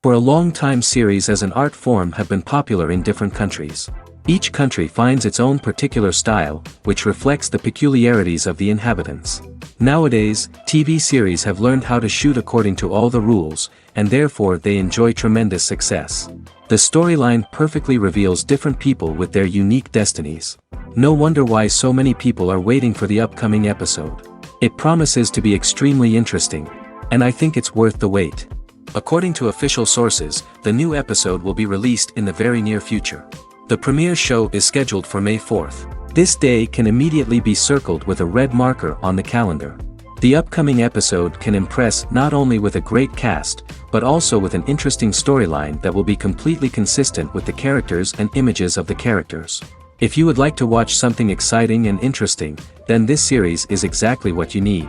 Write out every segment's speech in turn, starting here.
For a long time, series as an art form have been popular in different countries. Each country finds its own particular style, which reflects the peculiarities of the inhabitants. Nowadays, TV series have learned how to shoot according to all the rules, and therefore they enjoy tremendous success. The storyline perfectly reveals different people with their unique destinies. No wonder why so many people are waiting for the upcoming episode. It promises to be extremely interesting, and I think it's worth the wait. According to official sources, the new episode will be released in the very near future. The premiere show is scheduled for May 4th. This day can immediately be circled with a red marker on the calendar. The upcoming episode can impress not only with a great cast, but also with an interesting storyline that will be completely consistent with the characters and images of the characters. If you would like to watch something exciting and interesting, then this series is exactly what you need.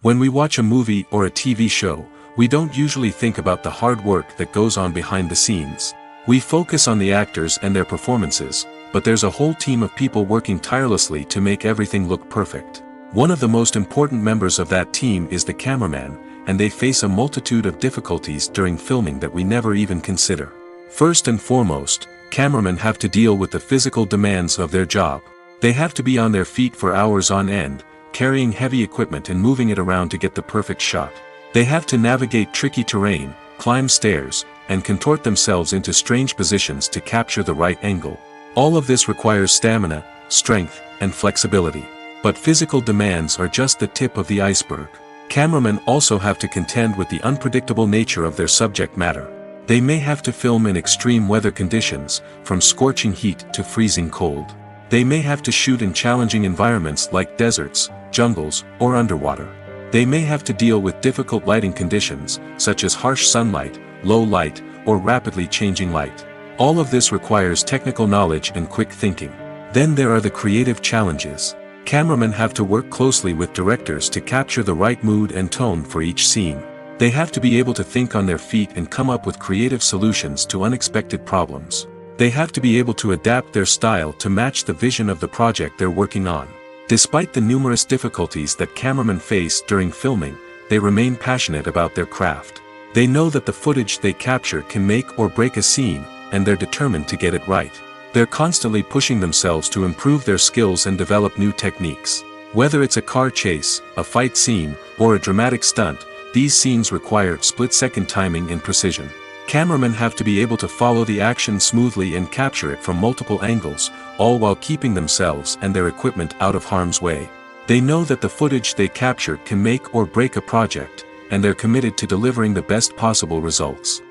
When we watch a movie or a TV show, we don't usually think about the hard work that goes on behind the scenes. We focus on the actors and their performances, but there's a whole team of people working tirelessly to make everything look perfect. One of the most important members of that team is the cameraman, and they face a multitude of difficulties during filming that we never even consider. First and foremost, cameramen have to deal with the physical demands of their job. They have to be on their feet for hours on end, carrying heavy equipment and moving it around to get the perfect shot. They have to navigate tricky terrain, climb stairs, and contort themselves into strange positions to capture the right angle. All of this requires stamina, strength, and flexibility. But physical demands are just the tip of the iceberg. Cameramen also have to contend with the unpredictable nature of their subject matter. They may have to film in extreme weather conditions, from scorching heat to freezing cold. They may have to shoot in challenging environments like deserts, jungles, or underwater. They may have to deal with difficult lighting conditions, such as harsh sunlight, low light, or rapidly changing light. All of this requires technical knowledge and quick thinking. Then there are the creative challenges. Cameramen have to work closely with directors to capture the right mood and tone for each scene. They have to be able to think on their feet and come up with creative solutions to unexpected problems. They have to be able to adapt their style to match the vision of the project they're working on. Despite the numerous difficulties that cameramen face during filming, they remain passionate about their craft. They know that the footage they capture can make or break a scene, and they're determined to get it right. They're constantly pushing themselves to improve their skills and develop new techniques. Whether it's a car chase, a fight scene, or a dramatic stunt, these scenes require split-second timing and precision. Cameramen have to be able to follow the action smoothly and capture it from multiple angles, all while keeping themselves and their equipment out of harm's way. They know that the footage they capture can make or break a project, and they're committed to delivering the best possible results.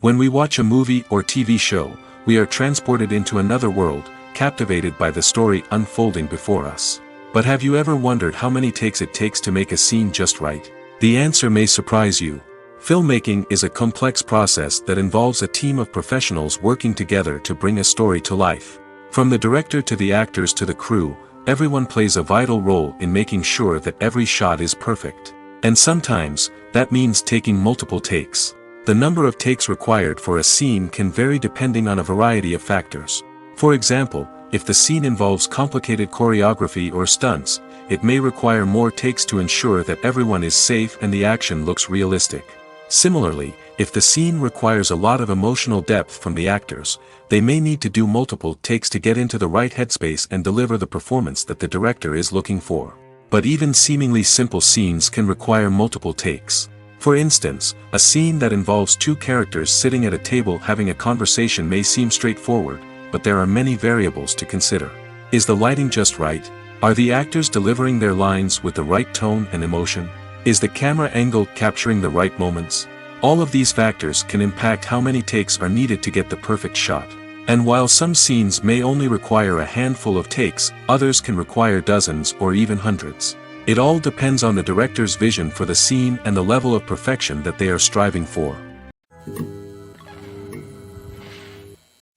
When we watch a movie or TV show, we are transported into another world, captivated by the story unfolding before us. But have you ever wondered how many takes it takes to make a scene just right? The answer may surprise you. Filmmaking is a complex process that involves a team of professionals working together to bring a story to life. From the director to the actors to the crew, everyone plays a vital role in making sure that every shot is perfect. And sometimes, that means taking multiple takes. The number of takes required for a scene can vary depending on a variety of factors. For example, if the scene involves complicated choreography or stunts, it may require more takes to ensure that everyone is safe and the action looks realistic. Similarly, if the scene requires a lot of emotional depth from the actors, they may need to do multiple takes to get into the right headspace and deliver the performance that the director is looking for. But even seemingly simple scenes can require multiple takes. For instance, a scene that involves two characters sitting at a table having a conversation may seem straightforward, but there are many variables to consider. Is the lighting just right? Are the actors delivering their lines with the right tone and emotion? Is the camera angle capturing the right moments? All of these factors can impact how many takes are needed to get the perfect shot. And while some scenes may only require a handful of takes, others can require dozens or even hundreds. It all depends on the director's vision for the scene and the level of perfection that they are striving for.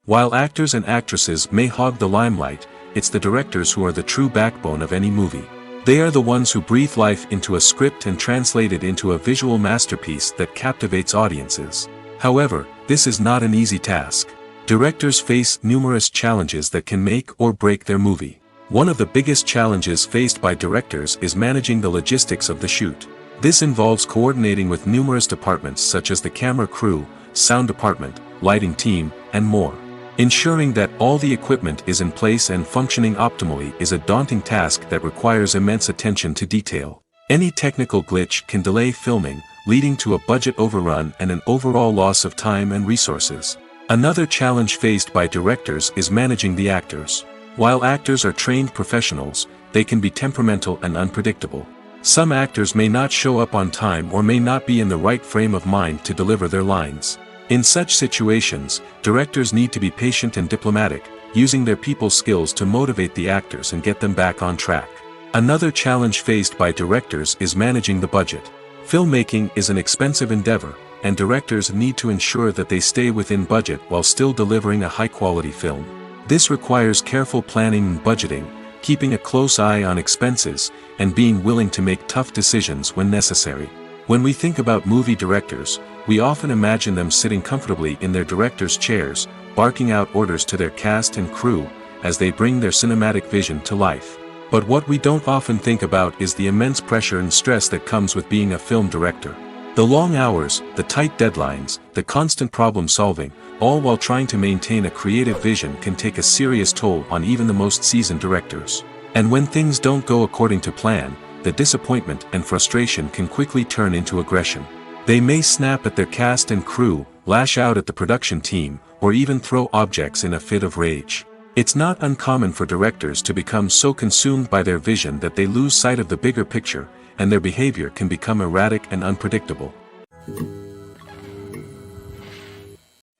While actors and actresses may hog the limelight, it's the directors who are the true backbone of any movie. They are the ones who breathe life into a script and translate it into a visual masterpiece that captivates audiences. However, this is not an easy task. Directors face numerous challenges that can make or break their movie. One of the biggest challenges faced by directors is managing the logistics of the shoot. This involves coordinating with numerous departments such as the camera crew, sound department, lighting team, and more. Ensuring that all the equipment is in place and functioning optimally is a daunting task that requires immense attention to detail. Any technical glitch can delay filming, leading to a budget overrun and an overall loss of time and resources. Another challenge faced by directors is managing the actors. While actors are trained professionals, they can be temperamental and unpredictable. Some actors may not show up on time or may not be in the right frame of mind to deliver their lines. In such situations, directors need to be patient and diplomatic, using their people skills to motivate the actors and get them back on track. Another challenge faced by directors is managing the budget. Filmmaking is an expensive endeavor, and directors need to ensure that they stay within budget while still delivering a high-quality film. This requires careful planning and budgeting, keeping a close eye on expenses, and being willing to make tough decisions when necessary. When we think about movie directors, we often imagine them sitting comfortably in their director's chairs, barking out orders to their cast and crew, as they bring their cinematic vision to life. But what we don't often think about is the immense pressure and stress that comes with being a film director. The long hours, the tight deadlines, the constant problem solving, all while trying to maintain a creative vision can take a serious toll on even the most seasoned directors. And when things don't go according to plan, the disappointment and frustration can quickly turn into aggression. They may snap at their cast and crew, lash out at the production team, or even throw objects in a fit of rage. It's not uncommon for directors to become so consumed by their vision that they lose sight of the bigger picture, and their behavior can become erratic and unpredictable.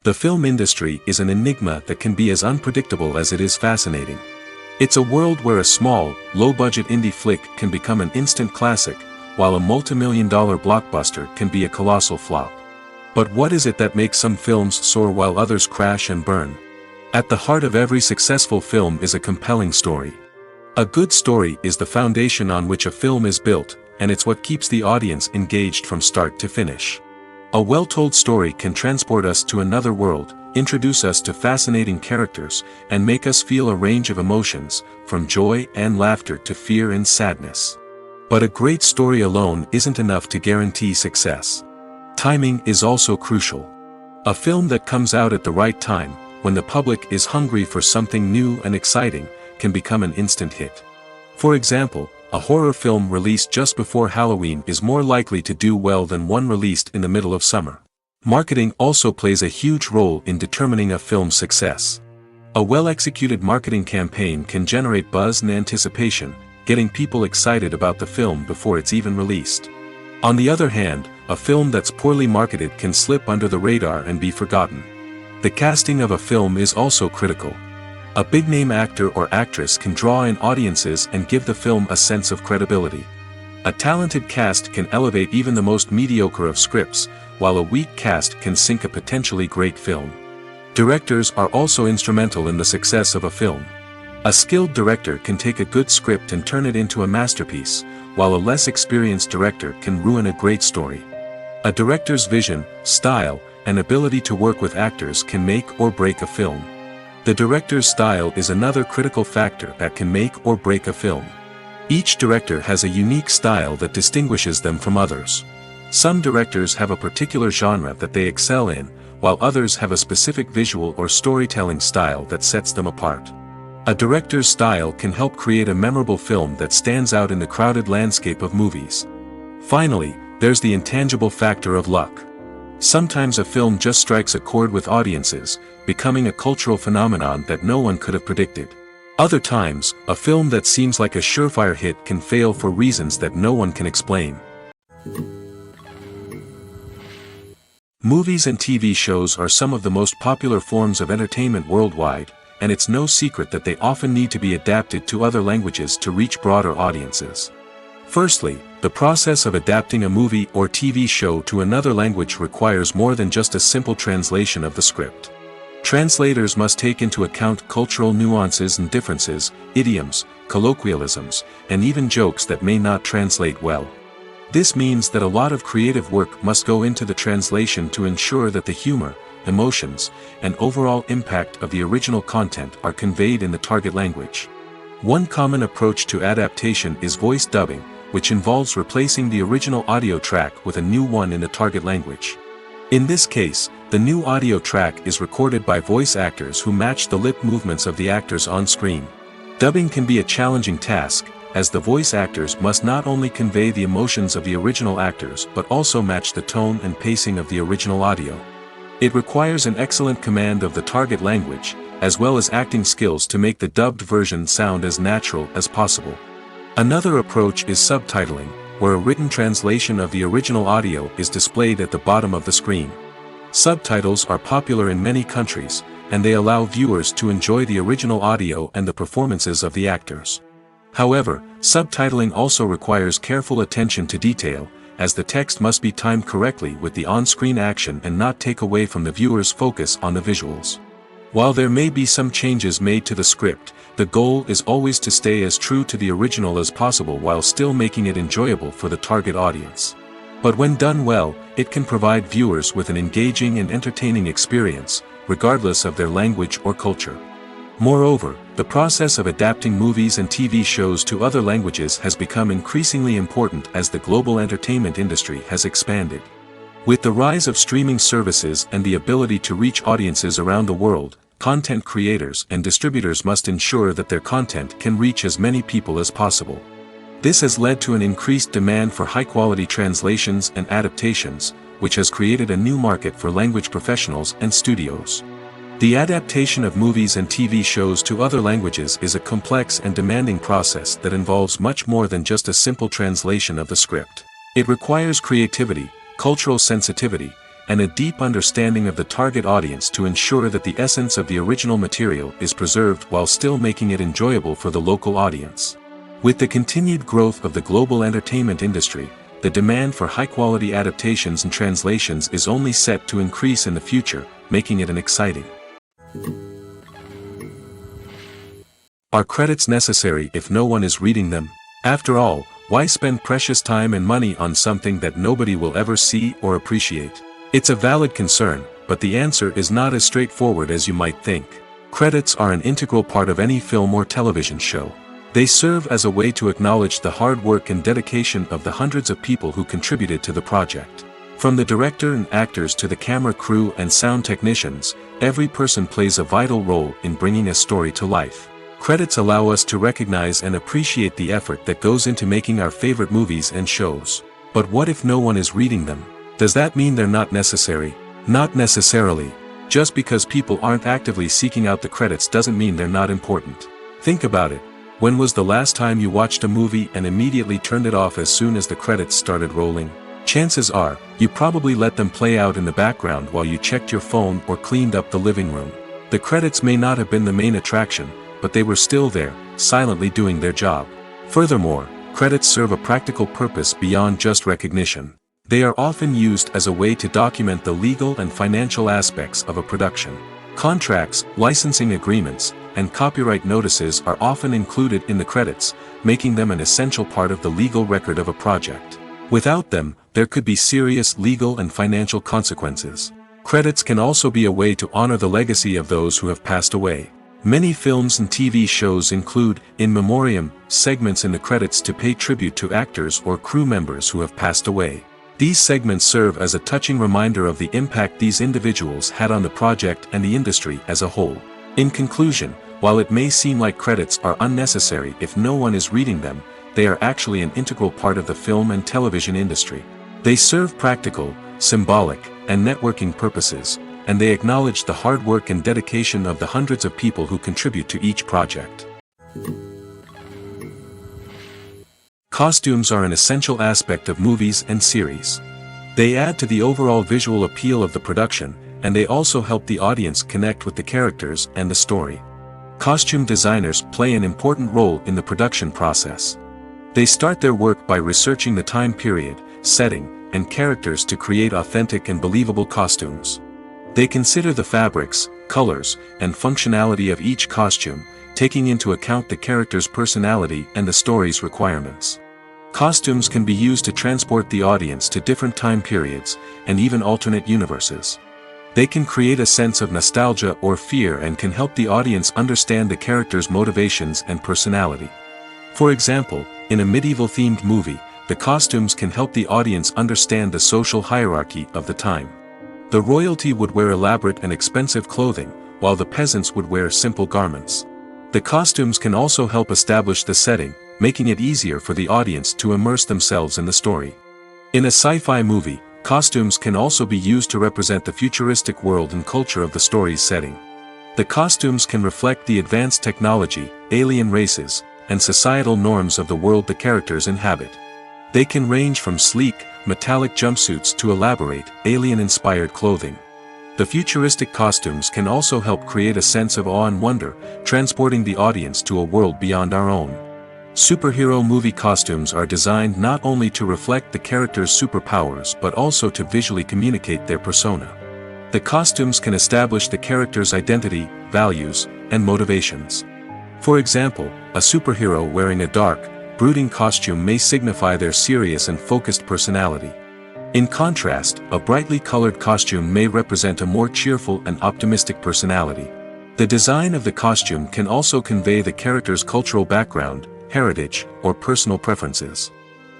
The film industry is an enigma that can be as unpredictable as it is fascinating. It's a world where a small, low-budget indie flick can become an instant classic, while a multi-million-dollar blockbuster can be a colossal flop. But what is it that makes some films soar while others crash and burn? At the heart of every successful film is a compelling story. A good story is the foundation on which a film is built, and it's what keeps the audience engaged from start to finish. A well-told story can transport us to another world, introduce us to fascinating characters, and make us feel a range of emotions, from joy and laughter to fear and sadness. But a great story alone isn't enough to guarantee success. Timing is also crucial. A film that comes out at the right time, when the public is hungry for something new and exciting, can become an instant hit. For example, a horror film released just before Halloween is more likely to do well than one released in the middle of summer. Marketing also plays a huge role in determining a film's success. A well-executed marketing campaign can generate buzz and anticipation, getting people excited about the film before it's even released. On the other hand, a film that's poorly marketed can slip under the radar and be forgotten. The casting of a film is also critical. A big-name actor or actress can draw in audiences and give the film a sense of credibility. A talented cast can elevate even the most mediocre of scripts, while a weak cast can sink a potentially great film. Directors are also instrumental in the success of a film. A skilled director can take a good script and turn it into a masterpiece, while a less experienced director can ruin a great story. A director's vision, style, and ability to work with actors can make or break a film. The director's style is another critical factor that can make or break a film. Each director has a unique style that distinguishes them from others. Some directors have a particular genre that they excel in, while others have a specific visual or storytelling style that sets them apart. A director's style can help create a memorable film that stands out in the crowded landscape of movies. Finally, there's the intangible factor of luck. Sometimes a film just strikes a chord with audiences, becoming a cultural phenomenon that no one could have predicted. Other times, a film that seems like a surefire hit can fail for reasons that no one can explain. Movies and TV shows are some of the most popular forms of entertainment worldwide, and it's no secret that they often need to be adapted to other languages to reach broader audiences. Firstly, the process of adapting a movie or TV show to another language requires more than just a simple translation of the script. Translators must take into account cultural nuances and differences, idioms, colloquialisms, and even jokes that may not translate well. This means that a lot of creative work must go into the translation to ensure that the humor, emotions, and overall impact of the original content are conveyed in the target language. One common approach to adaptation is voice dubbing, which involves replacing the original audio track with a new one in the target language. In this case, the new audio track is recorded by voice actors who match the lip movements of the actors on screen. Dubbing can be a challenging task, as the voice actors must not only convey the emotions of the original actors but also match the tone and pacing of the original audio. It requires an excellent command of the target language, as well as acting skills to make the dubbed version sound as natural as possible. Another approach is subtitling, where a written translation of the original audio is displayed at the bottom of the screen. Subtitles are popular in many countries, and they allow viewers to enjoy the original audio and the performances of the actors. However, subtitling also requires careful attention to detail, as the text must be timed correctly with the on-screen action and not take away from the viewer's focus on the visuals. While there may be some changes made to the script, the goal is always to stay as true to the original as possible while still making it enjoyable for the target audience. But when done well, it can provide viewers with an engaging and entertaining experience, regardless of their language or culture. Moreover, the process of adapting movies and TV shows to other languages has become increasingly important as the global entertainment industry has expanded. With the rise of streaming services and the ability to reach audiences around the world, content creators and distributors must ensure that their content can reach as many people as possible. This has led to an increased demand for high-quality translations and adaptations, which has created a new market for language professionals and studios. The adaptation of movies and TV shows to other languages is a complex and demanding process that involves much more than just a simple translation of the script. It requires creativity, cultural sensitivity, and a deep understanding of the target audience to ensure that the essence of the original material is preserved while still making it enjoyable for the local audience. With the continued growth of the global entertainment industry, the demand for high-quality adaptations and translations is only set to increase in the future, making it an exciting. Are credits necessary if no one is reading them? After all, why spend precious time and money on something that nobody will ever see or appreciate? It's a valid concern, but the answer is not as straightforward as you might think. Credits are an integral part of any film or television show. They serve as a way to acknowledge the hard work and dedication of the hundreds of people who contributed to the project. From the director and actors to the camera crew and sound technicians, every person plays a vital role in bringing a story to life. Credits allow us to recognize and appreciate the effort that goes into making our favorite movies and shows. But what if no one is reading them? Does that mean they're not necessary? Not necessarily. Just because people aren't actively seeking out the credits doesn't mean they're not important. Think about it. When was the last time you watched a movie and immediately turned it off as soon as the credits started rolling? Chances are, you probably let them play out in the background while you checked your phone or cleaned up the living room. The credits may not have been the main attraction, but they were still there, silently doing their job. Furthermore, credits serve a practical purpose beyond just recognition. They are often used as a way to document the legal and financial aspects of a production. Contracts, licensing agreements, and copyright notices are often included in the credits, making them an essential part of the legal record of a project. Without them, there could be serious legal and financial consequences. Credits can also be a way to honor the legacy of those who have passed away. Many films and TV shows include, in memoriam, segments in the credits to pay tribute to actors or crew members who have passed away. These segments serve as a touching reminder of the impact these individuals had on the project and the industry as a whole. In conclusion, While it may seem like credits are unnecessary if no one is reading them, they are actually an integral part of the film and television industry. They serve practical, symbolic, and networking purposes, and they acknowledge the hard work and dedication of the hundreds of people who contribute to each project. Costumes are an essential aspect of movies and series. They add to the overall visual appeal of the production, and they also help the audience connect with the characters and the story. Costume designers play an important role in the production process. They start their work by researching the time period, setting, and characters to create authentic and believable costumes. They consider the fabrics, colors, and functionality of each costume, taking into account the character's personality and the story's requirements. Costumes can be used to transport the audience to different time periods, and even alternate universes. They can create a sense of nostalgia or fear and can help the audience understand the character's motivations and personality. For example, in a medieval-themed movie, the costumes can help the audience understand the social hierarchy of the time. The royalty would wear elaborate and expensive clothing, while the peasants would wear simple garments. The costumes can also help establish the setting, making it easier for the audience to immerse themselves in the story. In a sci-fi movie, costumes can also be used to represent the futuristic world and culture of the story's setting. The costumes can reflect the advanced technology, alien races, and societal norms of the world the characters inhabit. They can range from sleek, metallic jumpsuits to elaborate, alien-inspired clothing. The futuristic costumes can also help create a sense of awe and wonder, transporting the audience to a world beyond our own. Superhero movie costumes are designed not only to reflect the character's superpowers but also to visually communicate their persona. The costumes can establish the character's identity, values, and motivations. For example, a superhero wearing a dark, brooding costume may signify their serious and focused personality. In contrast, a brightly colored costume may represent a more cheerful and optimistic personality. The design of the costume can also convey the character's cultural background, heritage, or personal preferences.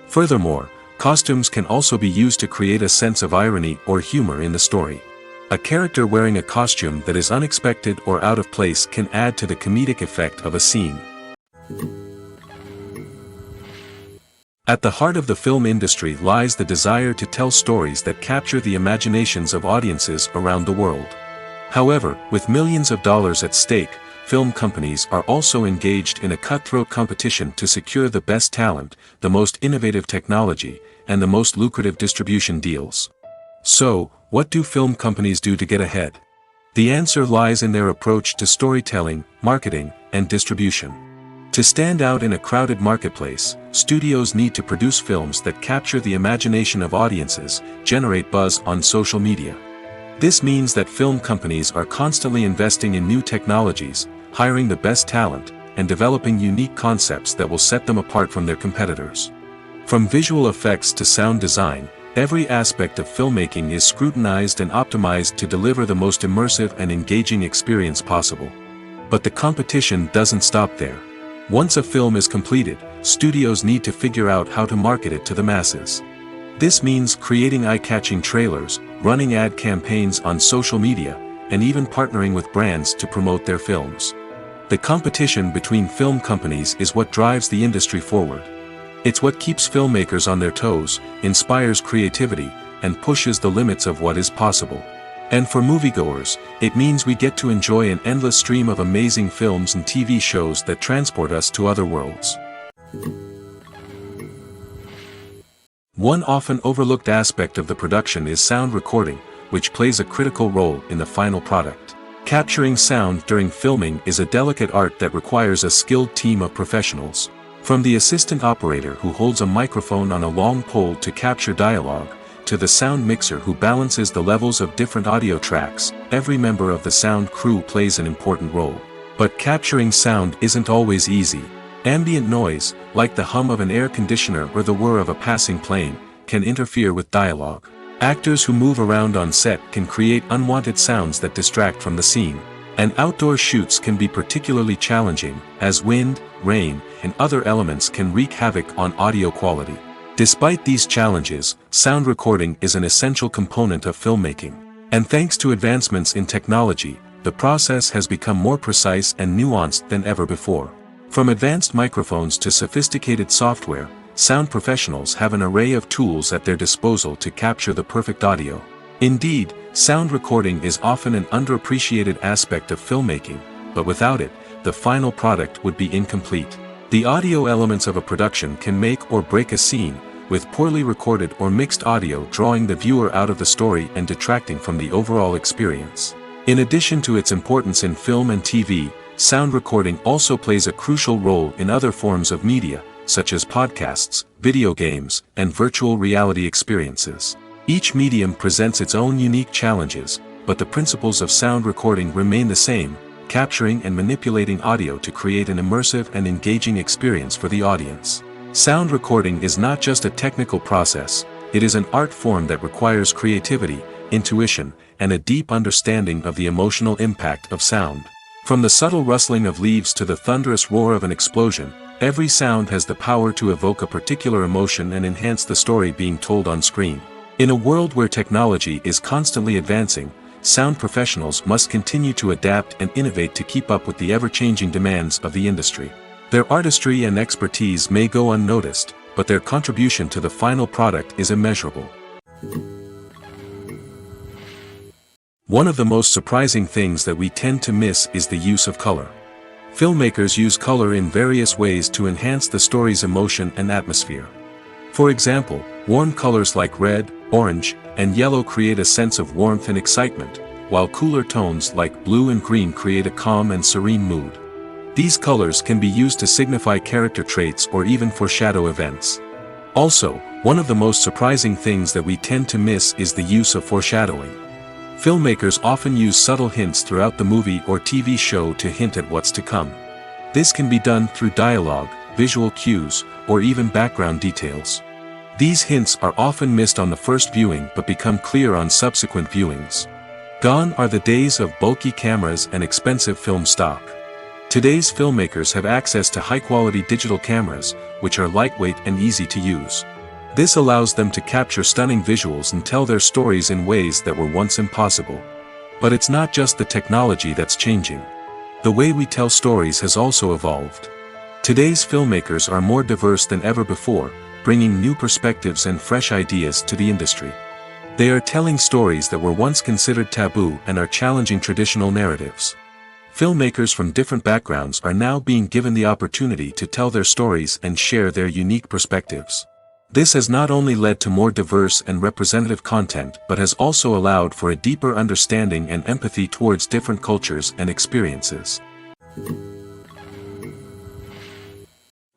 Furthermore, costumes can also be used to create a sense of irony or humor in the story. A character wearing a costume that is unexpected or out of place can add to the comedic effect of a scene. At the heart of the film industry lies the desire to tell stories that capture the imaginations of audiences around the world. However, with millions of dollars at stake, film companies are also engaged in a cutthroat competition to secure the best talent, the most innovative technology, and the most lucrative distribution deals. So, what do film companies do to get ahead? The answer lies in their approach to storytelling, marketing, and distribution. To stand out in a crowded marketplace, studios need to produce films that capture the imagination of audiences, generate buzz on social media. This means that film companies are constantly investing in new technologies, hiring the best talent, and developing unique concepts that will set them apart from their competitors. From visual effects to sound design, every aspect of filmmaking is scrutinized and optimized to deliver the most immersive and engaging experience possible. But the competition doesn't stop there. Once a film is completed, studios need to figure out how to market it to the masses. This means creating eye-catching trailers, running ad campaigns on social media, and even partnering with brands to promote their films. The competition between film companies is what drives the industry forward. It's what keeps filmmakers on their toes, inspires creativity, and pushes the limits of what is possible. And for moviegoers, it means we get to enjoy an endless stream of amazing films and TV shows that transport us to other worlds. One often overlooked aspect of the production is sound recording, which plays a critical role in the final product. Capturing sound during filming is a delicate art that requires a skilled team of professionals. From the assistant operator who holds a microphone on a long pole to capture dialogue, to the sound mixer who balances the levels of different audio tracks, every member of the sound crew plays an important role. But capturing sound isn't always easy. Ambient noise, like the hum of an air conditioner or the whir of a passing plane, can interfere with dialogue. Actors who move around on set can create unwanted sounds that distract from the scene. And outdoor shoots can be particularly challenging, as wind, rain, and other elements can wreak havoc on audio quality. Despite these challenges, sound recording is an essential component of filmmaking. And thanks to advancements in technology, the process has become more precise and nuanced than ever before. From advanced microphones to sophisticated software, sound professionals have an array of tools at their disposal to capture the perfect audio. Indeed, sound recording is often an underappreciated aspect of filmmaking, but without it, the final product would be incomplete. The audio elements of a production can make or break a scene, with poorly recorded or mixed audio drawing the viewer out of the story and detracting from the overall experience. In addition to its importance in film and TV, sound recording also plays a crucial role in other forms of media, such as podcasts, video games, and virtual reality experiences. Each medium presents its own unique challenges, but the principles of sound recording remain the same, capturing and manipulating audio to create an immersive and engaging experience for the audience. Sound recording is not just a technical process, it is an art form that requires creativity, intuition, and a deep understanding of the emotional impact of sound. From the subtle rustling of leaves to the thunderous roar of an explosion, every sound has the power to evoke a particular emotion and enhance the story being told on screen. In a world where technology is constantly advancing, sound professionals must continue to adapt and innovate to keep up with the ever-changing demands of the industry. Their artistry and expertise may go unnoticed, but their contribution to the final product is immeasurable. One of the most surprising things that we tend to miss is the use of color. Filmmakers use color in various ways to enhance the story's emotion and atmosphere. For example, warm colors like red, orange, and yellow create a sense of warmth and excitement, while cooler tones like blue and green create a calm and serene mood. These colors can be used to signify character traits or even foreshadow events. Also, one of the most surprising things that we tend to miss is the use of foreshadowing. Filmmakers often use subtle hints throughout the movie or TV show to hint at what's to come. This can be done through dialogue, visual cues, or even background details. These hints are often missed on the first viewing but become clear on subsequent viewings. Gone are the days of bulky cameras and expensive film stock. Today's filmmakers have access to high-quality digital cameras, which are lightweight and easy to use. This allows them to capture stunning visuals and tell their stories in ways that were once impossible. But it's not just the technology that's changing. The way we tell stories has also evolved. Today's filmmakers are more diverse than ever before, bringing new perspectives and fresh ideas to the industry. They are telling stories that were once considered taboo and are challenging traditional narratives. Filmmakers from different backgrounds are now being given the opportunity to tell their stories and share their unique perspectives. This has not only led to more diverse and representative content but has also allowed for a deeper understanding and empathy towards different cultures and experiences.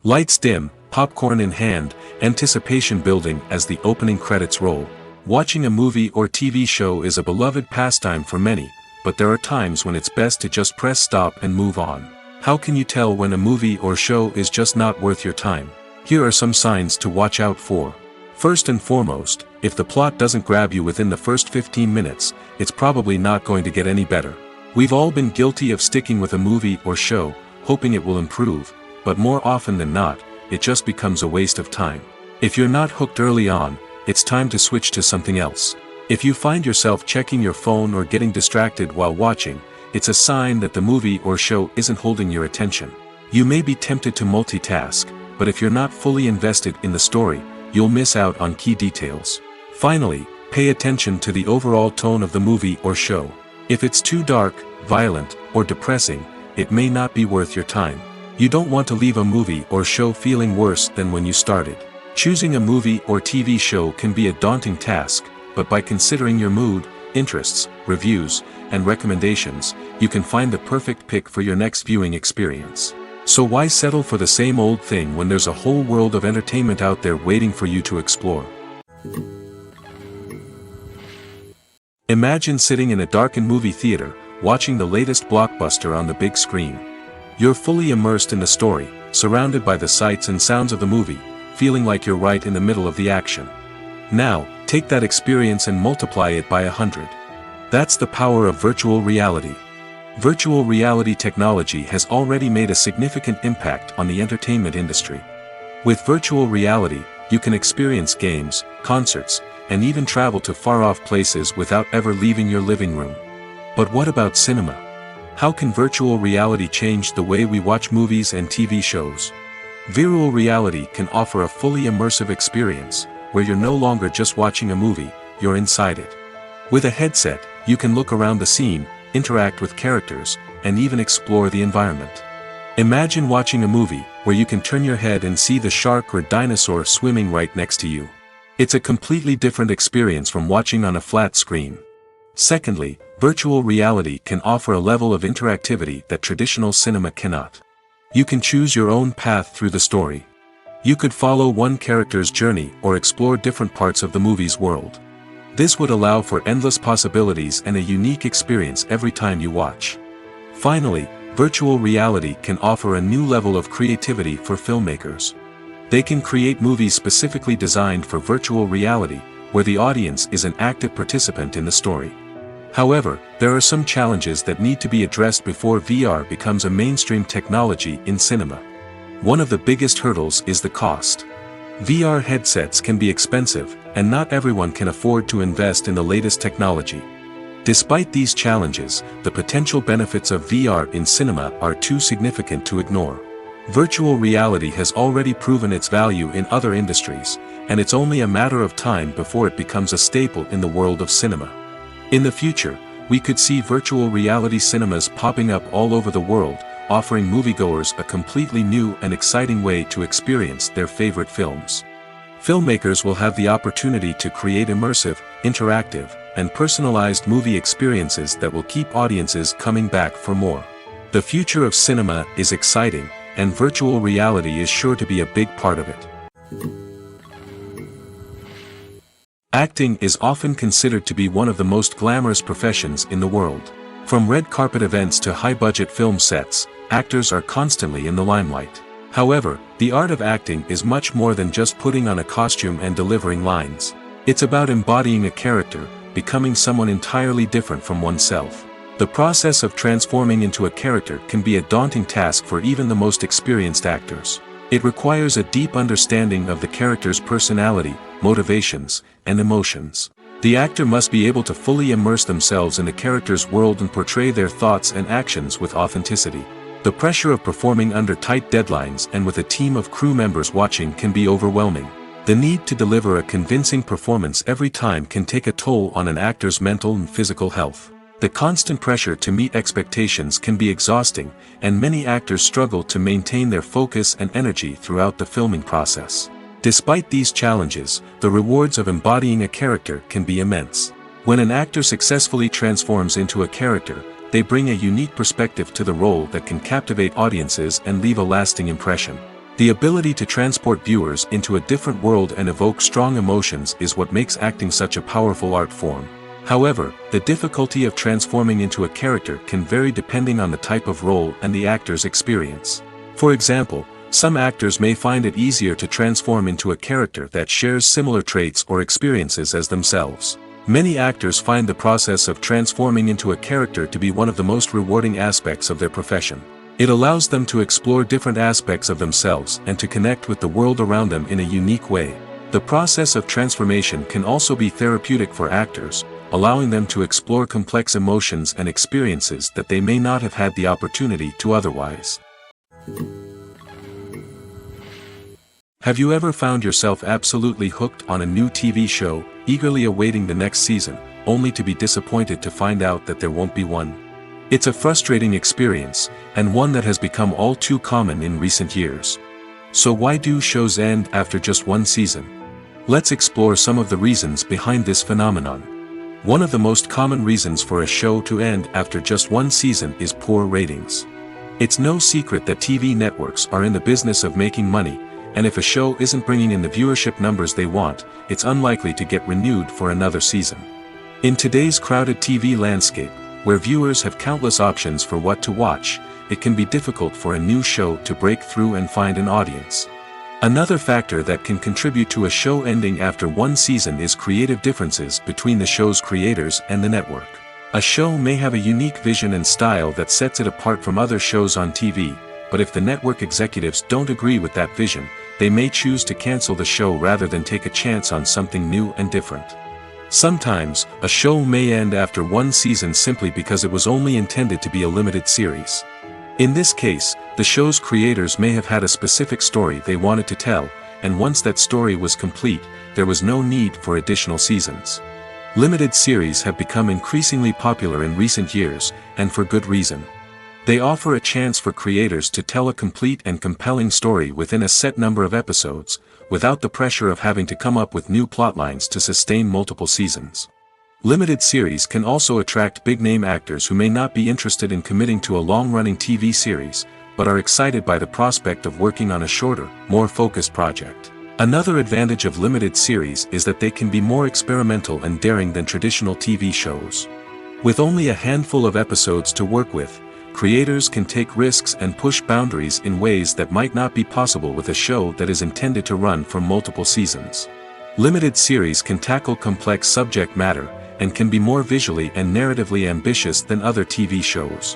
Lights dim, popcorn in hand, anticipation building as the opening credits roll. Watching a movie or TV show is a beloved pastime for many, but there are times when it's best to just press stop and move on. How can you tell when a movie or show is just not worth your time? Here are some signs to watch out for. First and foremost, if the plot doesn't grab you within the first 15 minutes, it's probably not going to get any better. We've all been guilty of sticking with a movie or show, hoping it will improve, but more often than not, it just becomes a waste of time. If you're not hooked early on, it's time to switch to something else. If you find yourself checking your phone or getting distracted while watching, it's a sign that the movie or show isn't holding your attention. You may be tempted to multitask, but if you're not fully invested in the story, you'll miss out on key details. Finally, pay attention to the overall tone of the movie or show. If it's too dark, violent, or depressing, it may not be worth your time. You don't want to leave a movie or show feeling worse than when you started. Choosing a movie or TV show can be a daunting task, but by considering your mood, interests, reviews, and recommendations, you can find the perfect pick for your next viewing experience. So why settle for the same old thing when there's a whole world of entertainment out there waiting for you to explore? Imagine sitting in a darkened movie theater, watching the latest blockbuster on the big screen. You're fully immersed in the story, surrounded by the sights and sounds of the movie, feeling like you're right in the middle of the action. Now, take that experience and multiply it by 100. That's the power of virtual reality. Virtual reality technology has already made a significant impact on the entertainment industry. With virtual reality, you can experience games, concerts, and even travel to far-off places without ever leaving your living room. But what about cinema? How can virtual reality change the way we watch movies and TV shows? Virtual reality can offer a fully immersive experience, where you're no longer just watching a movie, you're inside it. With a headset, you can look around the scene, interact with characters, and even explore the environment. Imagine watching a movie, where you can turn your head and see the shark or dinosaur swimming right next to you. It's a completely different experience from watching on a flat screen. Secondly, virtual reality can offer a level of interactivity that traditional cinema cannot. You can choose your own path through the story. You could follow one character's journey or explore different parts of the movie's world. This would allow for endless possibilities and a unique experience every time you watch. Finally, virtual reality can offer a new level of creativity for filmmakers. They can create movies specifically designed for virtual reality, where the audience is an active participant in the story. However, there are some challenges that need to be addressed before VR becomes a mainstream technology in cinema. One of the biggest hurdles is the cost. VR headsets can be expensive, and not everyone can afford to invest in the latest technology. Despite these challenges, the potential benefits of VR in cinema are too significant to ignore. Virtual reality has already proven its value in other industries, and it's only a matter of time before it becomes a staple in the world of cinema. In the future, we could see virtual reality cinemas popping up all over the world, offering moviegoers a completely new and exciting way to experience their favorite films. Filmmakers will have the opportunity to create immersive, interactive, and personalized movie experiences that will keep audiences coming back for more. The future of cinema is exciting, and virtual reality is sure to be a big part of it. Acting is often considered to be one of the most glamorous professions in the world. From red carpet events to high-budget film sets, actors are constantly in the limelight. However, the art of acting is much more than just putting on a costume and delivering lines. It's about embodying a character, becoming someone entirely different from oneself. The process of transforming into a character can be a daunting task for even the most experienced actors. It requires a deep understanding of the character's personality, motivations, and emotions. The actor must be able to fully immerse themselves in the character's world and portray their thoughts and actions with authenticity. The pressure of performing under tight deadlines and with a team of crew members watching can be overwhelming. The need to deliver a convincing performance every time can take a toll on an actor's mental and physical health. The constant pressure to meet expectations can be exhausting, and many actors struggle to maintain their focus and energy throughout the filming process. Despite these challenges, the rewards of embodying a character can be immense. When an actor successfully transforms into a character, they bring a unique perspective to the role that can captivate audiences and leave a lasting impression. The ability to transport viewers into a different world and evoke strong emotions is what makes acting such a powerful art form. However, the difficulty of transforming into a character can vary depending on the type of role and the actor's experience. For example, some actors may find it easier to transform into a character that shares similar traits or experiences as themselves. Many actors find the process of transforming into a character to be one of the most rewarding aspects of their profession. It allows them to explore different aspects of themselves and to connect with the world around them in a unique way. The process of transformation can also be therapeutic for actors, allowing them to explore complex emotions and experiences that they may not have had the opportunity to otherwise. Have you ever found yourself absolutely hooked on a new TV show, eagerly awaiting the next season, only to be disappointed to find out that there won't be one? It's a frustrating experience, and one that has become all too common in recent years. So why do shows end after just one season? Let's explore some of the reasons behind this phenomenon. One of the most common reasons for a show to end after just one season is poor ratings. It's no secret that TV networks are in the business of making money, and if a show isn't bringing in the viewership numbers they want, it's unlikely to get renewed for another season. In today's crowded TV landscape, where viewers have countless options for what to watch, it can be difficult for a new show to break through and find an audience. Another factor that can contribute to a show ending after one season is creative differences between the show's creators and the network. A show may have a unique vision and style that sets it apart from other shows on TV, but if the network executives don't agree with that vision, they may choose to cancel the show rather than take a chance on something new and different. Sometimes, a show may end after one season simply because it was only intended to be a limited series. In this case, the show's creators may have had a specific story they wanted to tell, and once that story was complete, there was no need for additional seasons. Limited series have become increasingly popular in recent years, and for good reason. They offer a chance for creators to tell a complete and compelling story within a set number of episodes, without the pressure of having to come up with new plotlines to sustain multiple seasons. Limited series can also attract big-name actors who may not be interested in committing to a long-running TV series, but are excited by the prospect of working on a shorter, more focused project. Another advantage of limited series is that they can be more experimental and daring than traditional TV shows. With only a handful of episodes to work with, creators can take risks and push boundaries in ways that might not be possible with a show that is intended to run for multiple seasons. Limited series can tackle complex subject matter, and can be more visually and narratively ambitious than other TV shows.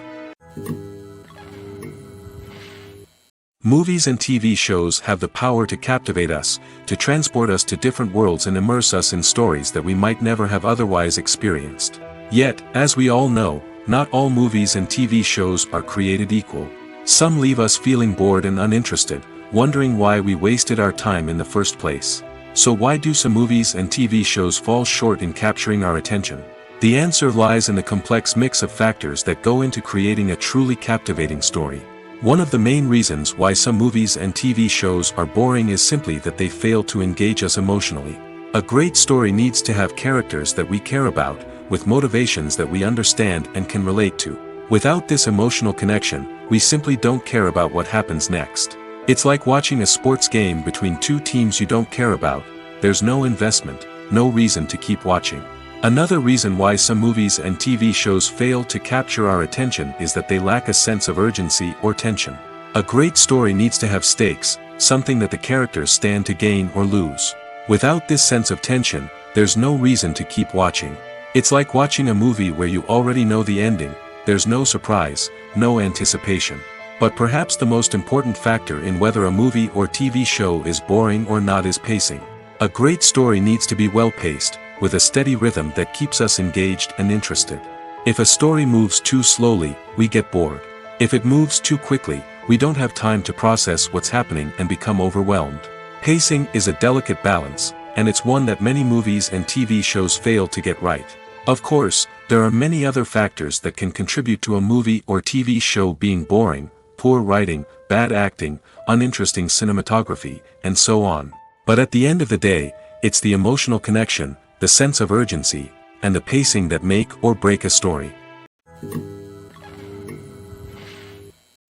Movies and TV shows have the power to captivate us, to transport us to different worlds and immerse us in stories that we might never have otherwise experienced. Yet, as we all know, not all movies and TV shows are created equal. Some leave us feeling bored and uninterested, wondering why we wasted our time in the first place. So why do some movies and TV shows fall short in capturing our attention? The answer lies in the complex mix of factors that go into creating a truly captivating story. One of the main reasons why some movies and TV shows are boring is simply that they fail to engage us emotionally. A great story needs to have characters that we care about, with motivations that we understand and can relate to. Without this emotional connection, we simply don't care about what happens next. It's like watching a sports game between two teams you don't care about. There's no investment, no reason to keep watching. Another reason why some movies and TV shows fail to capture our attention is that they lack a sense of urgency or tension. A great story needs to have stakes, something that the characters stand to gain or lose. Without this sense of tension, there's no reason to keep watching. It's like watching a movie where you already know the ending. There's no surprise, no anticipation. But perhaps the most important factor in whether a movie or TV show is boring or not is pacing. A great story needs to be well-paced, with a steady rhythm that keeps us engaged and interested. If a story moves too slowly, we get bored. If it moves too quickly, we don't have time to process what's happening and become overwhelmed. Pacing is a delicate balance, and it's one that many movies and TV shows fail to get right. Of course, there are many other factors that can contribute to a movie or TV show being boring: poor writing, bad acting, uninteresting cinematography, and so on. But at the end of the day, it's the emotional connection, the sense of urgency, and the pacing that make or break a story.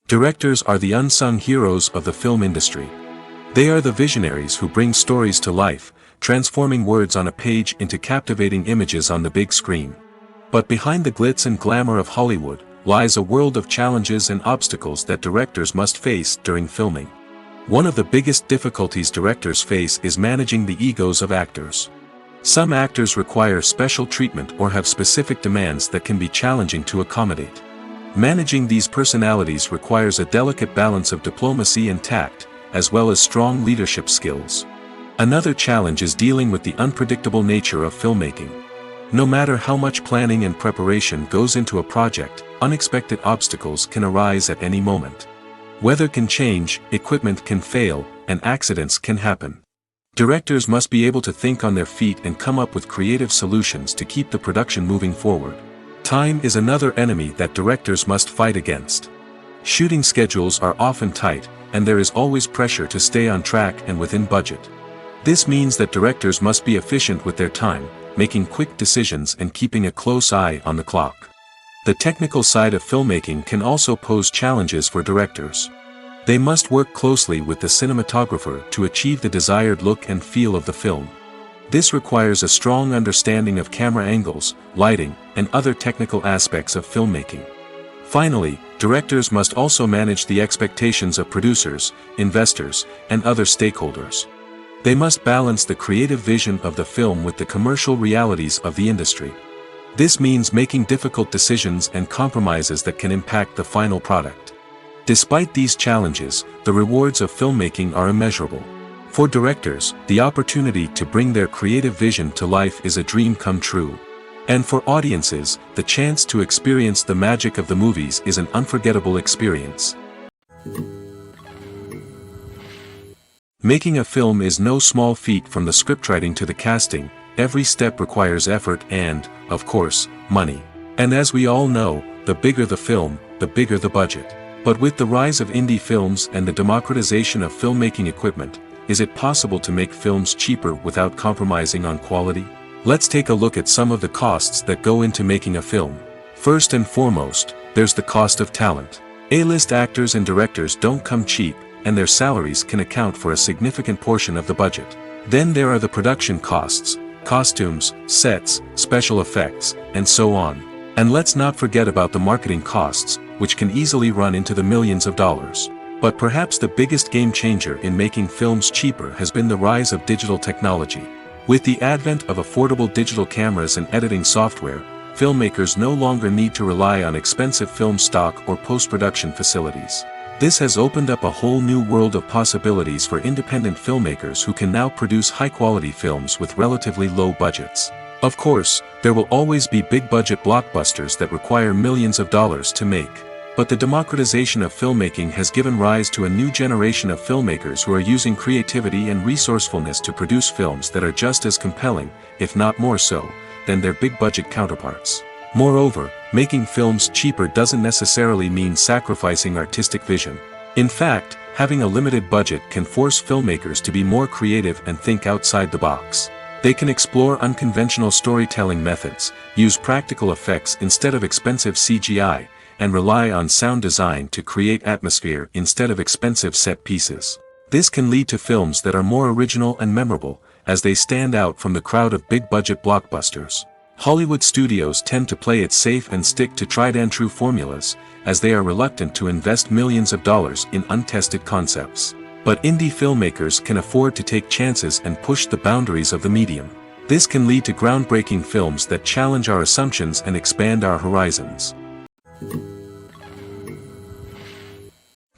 Directors are the unsung heroes of the film industry. They are the visionaries who bring stories to life, transforming words on a page into captivating images on the big screen. But behind the glitz and glamour of Hollywood lies a world of challenges and obstacles that directors must face during filming. One of the biggest difficulties directors face is managing the egos of actors. Some actors require special treatment or have specific demands that can be challenging to accommodate. Managing these personalities requires a delicate balance of diplomacy and tact, as well as strong leadership skills. Another challenge is dealing with the unpredictable nature of filmmaking. No matter how much planning and preparation goes into a project, unexpected obstacles can arise at any moment. Weather can change, equipment can fail, and accidents can happen. Directors must be able to think on their feet and come up with creative solutions to keep the production moving forward. Time is another enemy that directors must fight against. Shooting schedules are often tight, and there is always pressure to stay on track and within budget. This means that directors must be efficient with their time, making quick decisions and keeping a close eye on the clock. The technical side of filmmaking can also pose challenges for directors. They must work closely with the cinematographer to achieve the desired look and feel of the film. This requires a strong understanding of camera angles, lighting, and other technical aspects of filmmaking. Finally, directors must also manage the expectations of producers, investors, and other stakeholders. They must balance the creative vision of the film with the commercial realities of the industry. This means making difficult decisions and compromises that can impact the final product. Despite these challenges, the rewards of filmmaking are immeasurable. For directors, the opportunity to bring their creative vision to life is a dream come true. And for audiences, the chance to experience the magic of the movies is an unforgettable experience. Making a film is no small feat. From the scriptwriting to the casting, every step requires effort and, of course, money. And as we all know, the bigger the film, the bigger the budget. But with the rise of indie films and the democratization of filmmaking equipment, is it possible to make films cheaper without compromising on quality? Let's take a look at some of the costs that go into making a film. First and foremost, there's the cost of talent. A-list actors and directors don't come cheap, and their salaries can account for a significant portion of the budget. Then there are the production costs, costumes, sets, special effects, and so on. And let's not forget about the marketing costs, which can easily run into the millions of dollars. But perhaps the biggest game changer in making films cheaper has been the rise of digital technology. With the advent of affordable digital cameras and editing software, filmmakers no longer need to rely on expensive film stock or post-production facilities. This has opened up a whole new world of possibilities for independent filmmakers who can now produce high-quality films with relatively low budgets. Of course, there will always be big-budget blockbusters that require millions of dollars to make. But the democratization of filmmaking has given rise to a new generation of filmmakers who are using creativity and resourcefulness to produce films that are just as compelling, if not more so, than their big-budget counterparts. Moreover, making films cheaper doesn't necessarily mean sacrificing artistic vision. In fact, having a limited budget can force filmmakers to be more creative and think outside the box. They can explore unconventional storytelling methods, use practical effects instead of expensive CGI, and rely on sound design to create atmosphere instead of expensive set pieces. This can lead to films that are more original and memorable, as they stand out from the crowd of big-budget blockbusters. Hollywood studios tend to play it safe and stick to tried-and-true formulas, as they are reluctant to invest millions of dollars in untested concepts. But indie filmmakers can afford to take chances and push the boundaries of the medium. This can lead to groundbreaking films that challenge our assumptions and expand our horizons.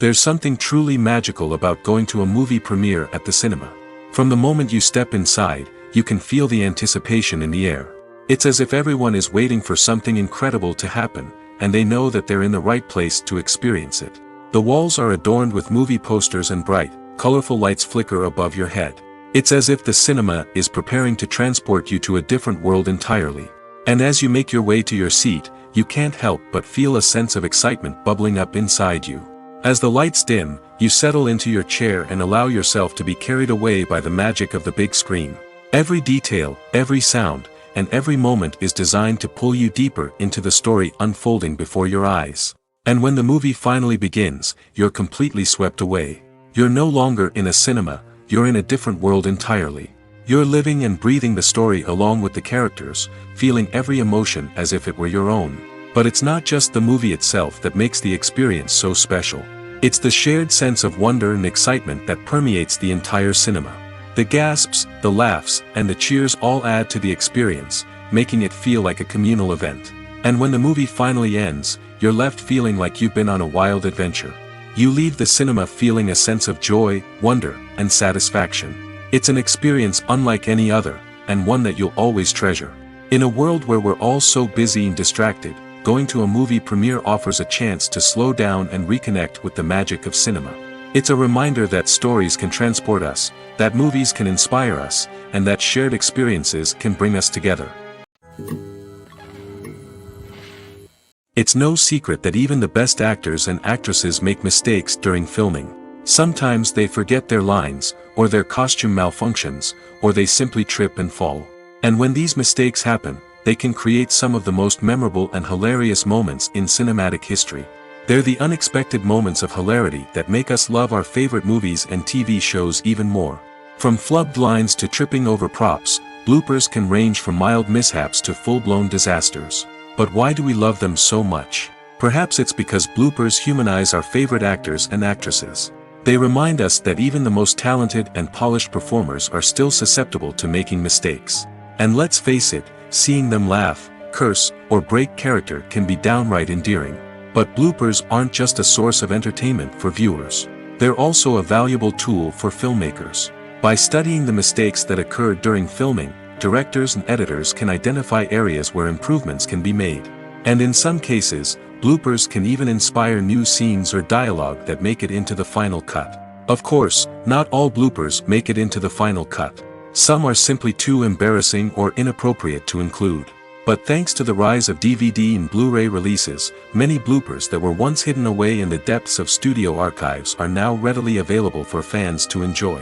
There's something truly magical about going to a movie premiere at the cinema. From the moment you step inside, you can feel the anticipation in the air. It's as if everyone is waiting for something incredible to happen, and they know that they're in the right place to experience it. The walls are adorned with movie posters and bright, colorful lights flicker above your head. It's as if the cinema is preparing to transport you to a different world entirely. And as you make your way to your seat, you can't help but feel a sense of excitement bubbling up inside you. As the lights dim, you settle into your chair and allow yourself to be carried away by the magic of the big screen. Every detail, every sound, and every moment is designed to pull you deeper into the story unfolding before your eyes. And when the movie finally begins, you're completely swept away. You're no longer in a cinema, you're in a different world entirely. You're living and breathing the story along with the characters, feeling every emotion as if it were your own. But it's not just the movie itself that makes the experience so special. It's the shared sense of wonder and excitement that permeates the entire cinema. The gasps, the laughs, and the cheers all add to the experience, making it feel like a communal event. And when the movie finally ends, you're left feeling like you've been on a wild adventure. You leave the cinema feeling a sense of joy, wonder, and satisfaction. It's an experience unlike any other, and one that you'll always treasure. In a world where we're all so busy and distracted, going to a movie premiere offers a chance to slow down and reconnect with the magic of cinema. It's a reminder that stories can transport us, that movies can inspire us, and that shared experiences can bring us together. It's no secret that even the best actors and actresses make mistakes during filming. Sometimes they forget their lines, or their costume malfunctions, or they simply trip and fall. And when these mistakes happen, they can create some of the most memorable and hilarious moments in cinematic history. They're the unexpected moments of hilarity that make us love our favorite movies and TV shows even more. From flubbed lines to tripping over props, bloopers can range from mild mishaps to full-blown disasters. But why do we love them so much? Perhaps it's because bloopers humanize our favorite actors and actresses. They remind us that even the most talented and polished performers are still susceptible to making mistakes. And let's face it, seeing them laugh, curse, or break character can be downright endearing. But bloopers aren't just a source of entertainment for viewers. They're also a valuable tool for filmmakers. By studying the mistakes that occurred during filming, directors and editors can identify areas where improvements can be made. And in some cases, bloopers can even inspire new scenes or dialogue that make it into the final cut. Of course, not all bloopers make it into the final cut. Some are simply too embarrassing or inappropriate to include. But thanks to the rise of DVD and Blu-ray releases, many bloopers that were once hidden away in the depths of studio archives are now readily available for fans to enjoy.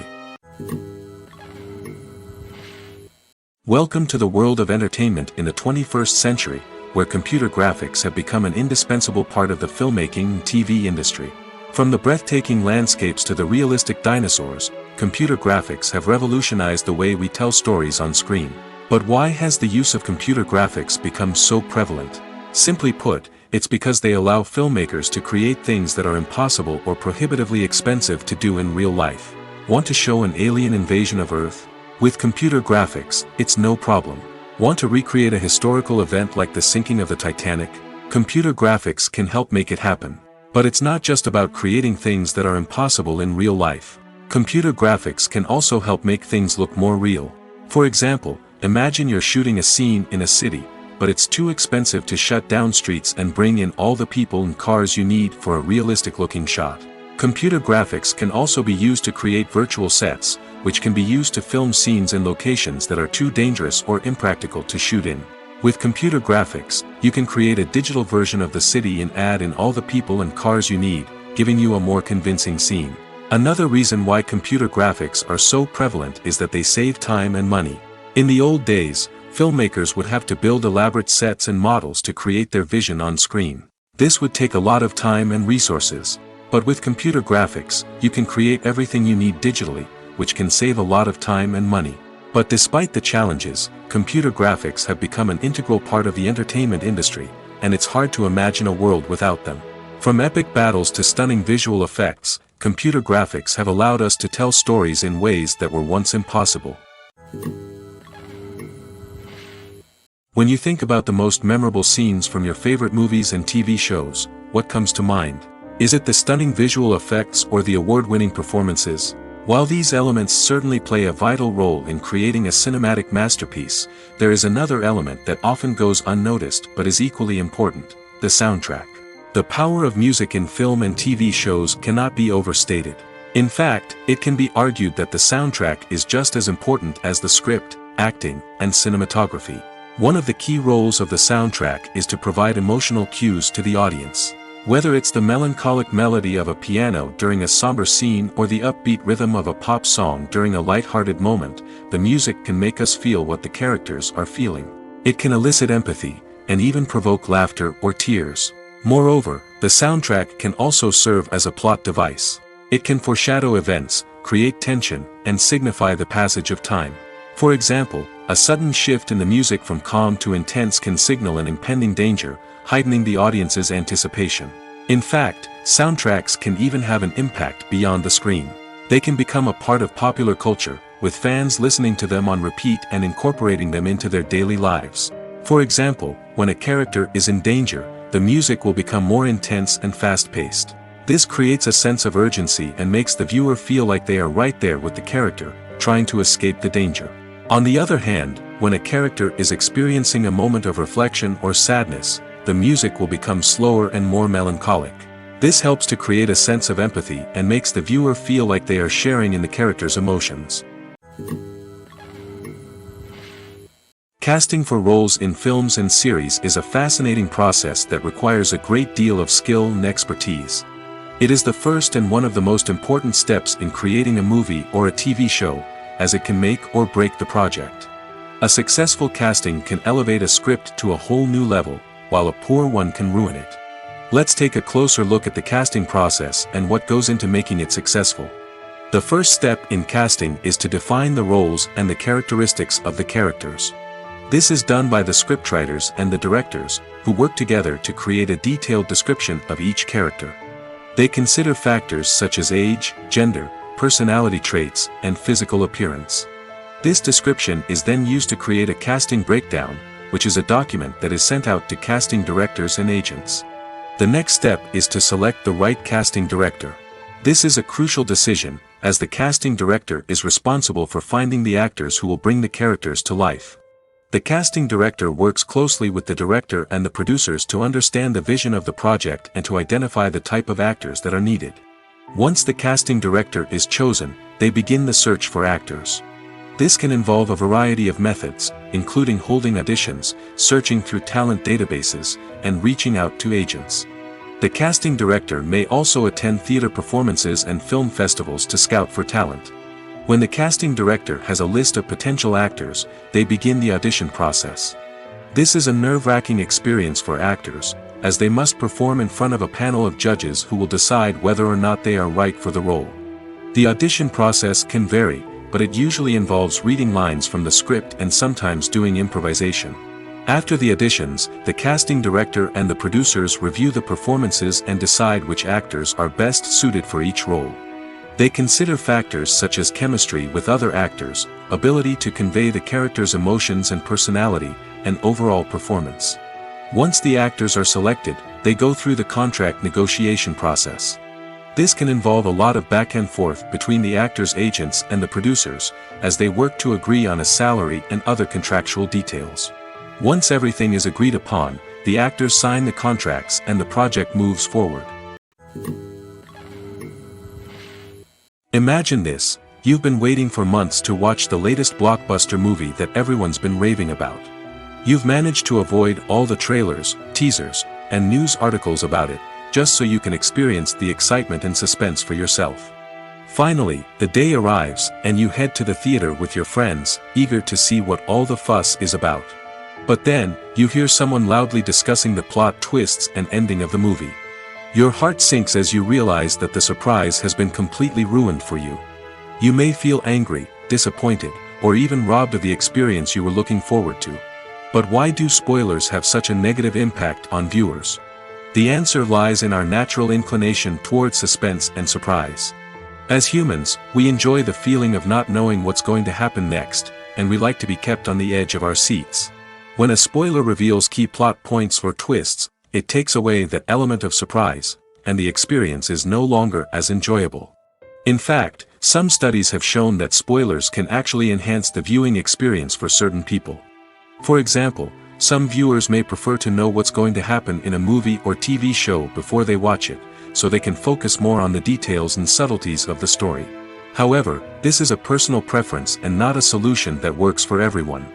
Welcome to the world of entertainment in the 21st century, where computer graphics have become an indispensable part of the filmmaking and TV industry. From the breathtaking landscapes to the realistic dinosaurs, computer graphics have revolutionized the way we tell stories on screen. But why has the use of computer graphics become so prevalent? Simply put, it's because they allow filmmakers to create things that are impossible or prohibitively expensive to do in real life. Want to show an alien invasion of Earth? With computer graphics, it's no problem. Want to recreate a historical event like the sinking of the Titanic? Computer graphics can help make it happen. But it's not just about creating things that are impossible in real life. Computer graphics can also help make things look more real. For example, imagine you're shooting a scene in a city, but it's too expensive to shut down streets and bring in all the people and cars you need for a realistic-looking shot. Computer graphics can also be used to create virtual sets, which can be used to film scenes in locations that are too dangerous or impractical to shoot in. With computer graphics, you can create a digital version of the city and add in all the people and cars you need, giving you a more convincing scene. Another reason why computer graphics are so prevalent is that they save time and money. In the old days, filmmakers would have to build elaborate sets and models to create their vision on screen. This would take a lot of time and resources. But with computer graphics, you can create everything you need digitally, which can save a lot of time and money. But despite the challenges, computer graphics have become an integral part of the entertainment industry, and it's hard to imagine a world without them. From epic battles to stunning visual effects, computer graphics have allowed us to tell stories in ways that were once impossible. When you think about the most memorable scenes from your favorite movies and TV shows, what comes to mind? Is it the stunning visual effects or the award-winning performances? While these elements certainly play a vital role in creating a cinematic masterpiece, there is another element that often goes unnoticed but is equally important: the soundtrack. The power of music in film and TV shows cannot be overstated. In fact, it can be argued that the soundtrack is just as important as the script, acting, and cinematography. One of the key roles of the soundtrack is to provide emotional cues to the audience. Whether it's the melancholic melody of a piano during a somber scene or the upbeat rhythm of a pop song during a light-hearted moment, the music can make us feel what the characters are feeling. It can elicit empathy, and even provoke laughter or tears. Moreover, the soundtrack can also serve as a plot device. It can foreshadow events, create tension, and signify the passage of time. For example, a sudden shift in the music from calm to intense can signal an impending danger, heightening the audience's anticipation. In fact, soundtracks can even have an impact beyond the screen. They can become a part of popular culture, with fans listening to them on repeat and incorporating them into their daily lives. For example, when a character is in danger, the music will become more intense and fast-paced. This creates a sense of urgency and makes the viewer feel like they are right there with the character, trying to escape the danger. On the other hand, when a character is experiencing a moment of reflection or sadness, the music will become slower and more melancholic. This helps to create a sense of empathy and makes the viewer feel like they are sharing in the character's emotions. Casting for roles in films and series is a fascinating process that requires a great deal of skill and expertise. It is the first and one of the most important steps in creating a movie or a TV show, as it can make or break the project. A successful casting can elevate a script to a whole new level, while a poor one can ruin it. Let's take a closer look at the casting process and what goes into making it successful. The first step in casting is to define the roles and the characteristics of the characters. This is done by the scriptwriters and the directors, who work together to create a detailed description of each character. They consider factors such as age, gender, personality traits, and physical appearance. This description is then used to create a casting breakdown, which is a document that is sent out to casting directors and agents. The next step is to select the right casting director. This is a crucial decision, as the casting director is responsible for finding the actors who will bring the characters to life. The casting director works closely with the director and the producers to understand the vision of the project and to identify the type of actors that are needed. Once the casting director is chosen, they begin the search for actors. This can involve a variety of methods, including holding auditions, searching through talent databases, and reaching out to agents. The casting director may also attend theater performances and film festivals to scout for talent. When the casting director has a list of potential actors, they begin the audition process. This is a nerve-wracking experience for actors, as they must perform in front of a panel of judges who will decide whether or not they are right for the role. The audition process can vary, but it usually involves reading lines from the script and sometimes doing improvisation. After the auditions, the casting director and the producers review the performances and decide which actors are best suited for each role. They consider factors such as chemistry with other actors, ability to convey the character's emotions and personality, and overall performance. Once the actors are selected, they go through the contract negotiation process. This can involve a lot of back and forth between the actors' agents and the producers, as they work to agree on a salary and other contractual details. Once everything is agreed upon, the actors sign the contracts and the project moves forward. Imagine this: you've been waiting for months to watch the latest blockbuster movie that everyone's been raving about. You've managed to avoid all the trailers, teasers, and news articles about it, just so you can experience the excitement and suspense for yourself. Finally, the day arrives, and you head to the theater with your friends, eager to see what all the fuss is about. But then, you hear someone loudly discussing the plot twists and ending of the movie. Your heart sinks as you realize that the surprise has been completely ruined for you. You may feel angry, disappointed, or even robbed of the experience you were looking forward to. But why do spoilers have such a negative impact on viewers? The answer lies in our natural inclination towards suspense and surprise. As humans, we enjoy the feeling of not knowing what's going to happen next, and we like to be kept on the edge of our seats. When a spoiler reveals key plot points or twists, it takes away that element of surprise, and the experience is no longer as enjoyable. In fact, some studies have shown that spoilers can actually enhance the viewing experience for certain people. For example, some viewers may prefer to know what's going to happen in a movie or TV show before they watch it, so they can focus more on the details and subtleties of the story. However, this is a personal preference and not a solution that works for everyone.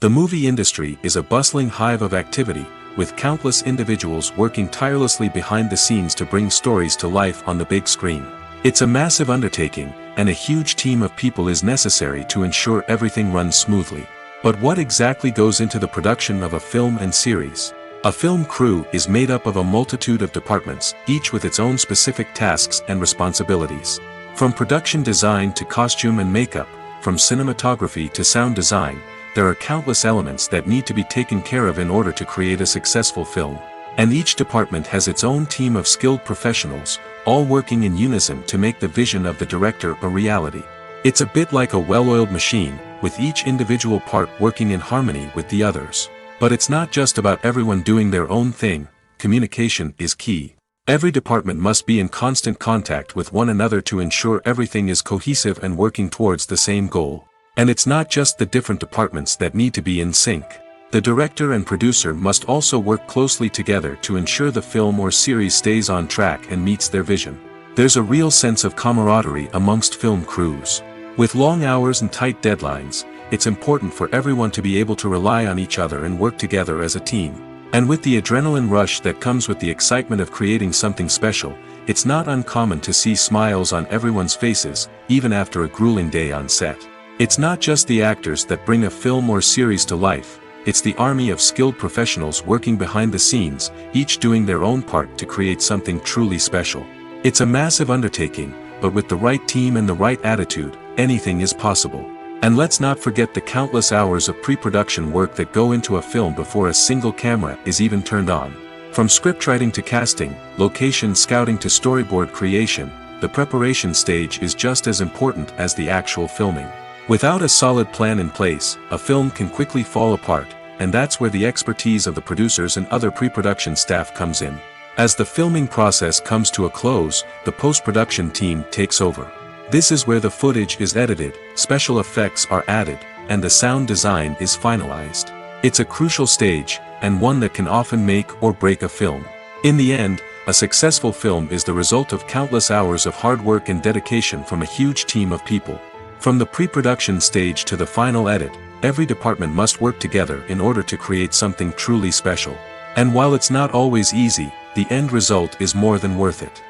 The movie industry is a bustling hive of activity, with countless individuals working tirelessly behind the scenes to bring stories to life on the big screen. It's a massive undertaking, and a huge team of people is necessary to ensure everything runs smoothly. But what exactly goes into the production of a film and series? A film crew is made up of a multitude of departments, each with its own specific tasks and responsibilities. From production design to costume and makeup, from cinematography to sound design, there are countless elements that need to be taken care of in order to create a successful film. And each department has its own team of skilled professionals, all working in unison to make the vision of the director a reality. It's a bit like a well-oiled machine, with each individual part working in harmony with the others. But it's not just about everyone doing their own thing. Communication is key. Every department must be in constant contact with one another to ensure everything is cohesive and working towards the same goal. And it's not just the different departments that need to be in sync. The director and producer must also work closely together to ensure the film or series stays on track and meets their vision. There's a real sense of camaraderie amongst film crews. With long hours and tight deadlines, it's important for everyone to be able to rely on each other and work together as a team. And with the adrenaline rush that comes with the excitement of creating something special, it's not uncommon to see smiles on everyone's faces, even after a grueling day on set. It's not just the actors that bring a film or series to life, it's the army of skilled professionals working behind the scenes, each doing their own part to create something truly special. It's a massive undertaking, but with the right team and the right attitude, anything is possible. And let's not forget the countless hours of pre-production work that go into a film before a single camera is even turned on. From scriptwriting to casting, location scouting to storyboard creation, the preparation stage is just as important as the actual filming. Without a solid plan in place, a film can quickly fall apart, and that's where the expertise of the producers and other pre-production staff comes in. As the filming process comes to a close, the post-production team takes over. This is where the footage is edited, special effects are added, and the sound design is finalized. It's a crucial stage, and one that can often make or break a film. In the end, a successful film is the result of countless hours of hard work and dedication from a huge team of people. From the pre-production stage to the final edit, every department must work together in order to create something truly special. And while it's not always easy, the end result is more than worth it.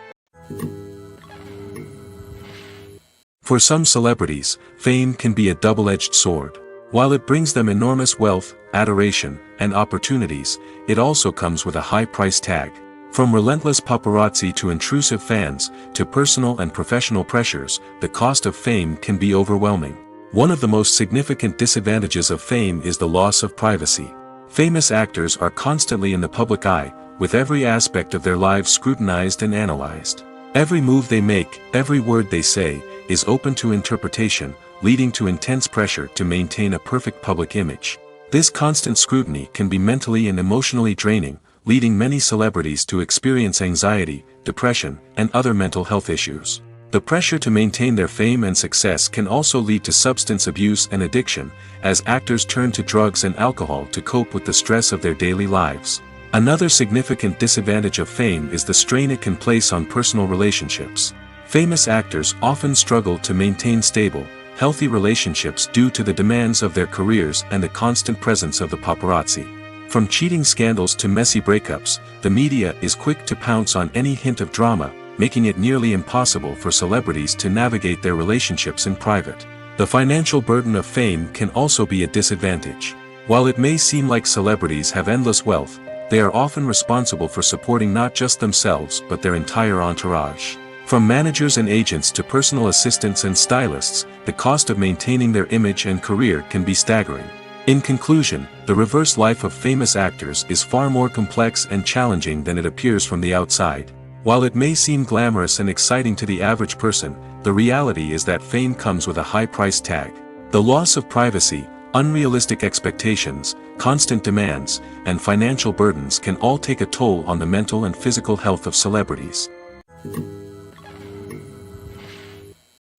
For some celebrities, fame can be a double-edged sword. While it brings them enormous wealth, adoration, and opportunities, it also comes with a high price tag. From relentless paparazzi to intrusive fans, to personal and professional pressures, the cost of fame can be overwhelming. One of the most significant disadvantages of fame is the loss of privacy. Famous actors are constantly in the public eye, with every aspect of their lives scrutinized and analyzed. Every move they make, every word they say, is open to interpretation, leading to intense pressure to maintain a perfect public image. This constant scrutiny can be mentally and emotionally draining, leading many celebrities to experience anxiety, depression, and other mental health issues. The pressure to maintain their fame and success can also lead to substance abuse and addiction, as actors turn to drugs and alcohol to cope with the stress of their daily lives. Another significant disadvantage of fame is the strain it can place on personal relationships. Famous actors often struggle to maintain stable, healthy relationships due to the demands of their careers and the constant presence of the paparazzi. From cheating scandals to messy breakups, the media is quick to pounce on any hint of drama, making it nearly impossible for celebrities to navigate their relationships in private. The financial burden of fame can also be a disadvantage. While it may seem like celebrities have endless wealth, they are often responsible for supporting not just themselves but their entire entourage. From managers and agents to personal assistants and stylists, the cost of maintaining their image and career can be staggering. In conclusion, the reverse life of famous actors is far more complex and challenging than it appears from the outside. While it may seem glamorous and exciting to the average person, the reality is that fame comes with a high price tag. The loss of privacy, unrealistic expectations, constant demands, and financial burdens can all take a toll on the mental and physical health of celebrities.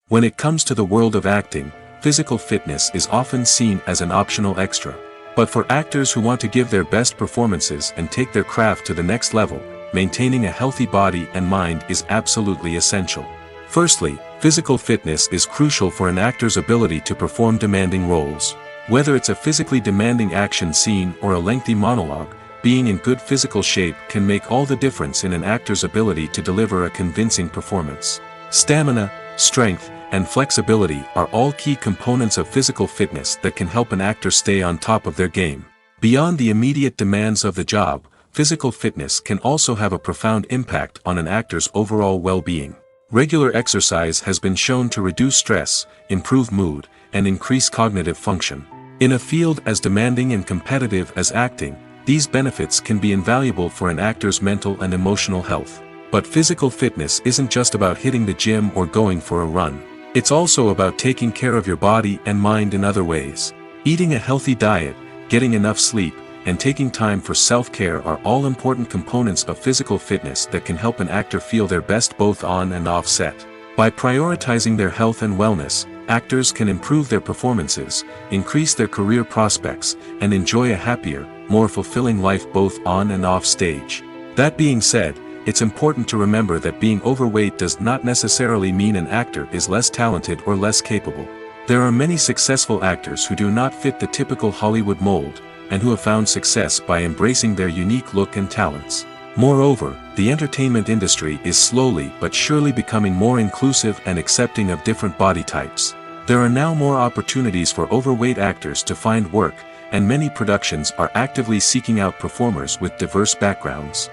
When it comes to the world of acting, physical fitness is often seen as an optional extra. But for actors who want to give their best performances and take their craft to the next level, maintaining a healthy body and mind is absolutely essential. Firstly, physical fitness is crucial for an actor's ability to perform demanding roles. Whether it's a physically demanding action scene or a lengthy monologue, being in good physical shape can make all the difference in an actor's ability to deliver a convincing performance. Stamina, strength, and flexibility are all key components of physical fitness that can help an actor stay on top of their game. Beyond the immediate demands of the job, physical fitness can also have a profound impact on an actor's overall well-being. Regular exercise has been shown to reduce stress, improve mood, and increase cognitive function. In a field as demanding and competitive as acting, these benefits can be invaluable for an actor's mental and emotional health. But physical fitness isn't just about hitting the gym or going for a run. It's also about taking care of your body and mind in other ways. Eating a healthy diet, getting enough sleep, and taking time for self-care are all important components of physical fitness that can help an actor feel their best both on and off set. By prioritizing their health and wellness, actors can improve their performances, increase their career prospects, and enjoy a happier, more fulfilling life both on and off stage. That being said, it's important to remember that being overweight does not necessarily mean an actor is less talented or less capable. There are many successful actors who do not fit the typical Hollywood mold, and who have found success by embracing their unique look and talents. Moreover, the entertainment industry is slowly but surely becoming more inclusive and accepting of different body types. There are now more opportunities for overweight actors to find work, and many productions are actively seeking out performers with diverse backgrounds.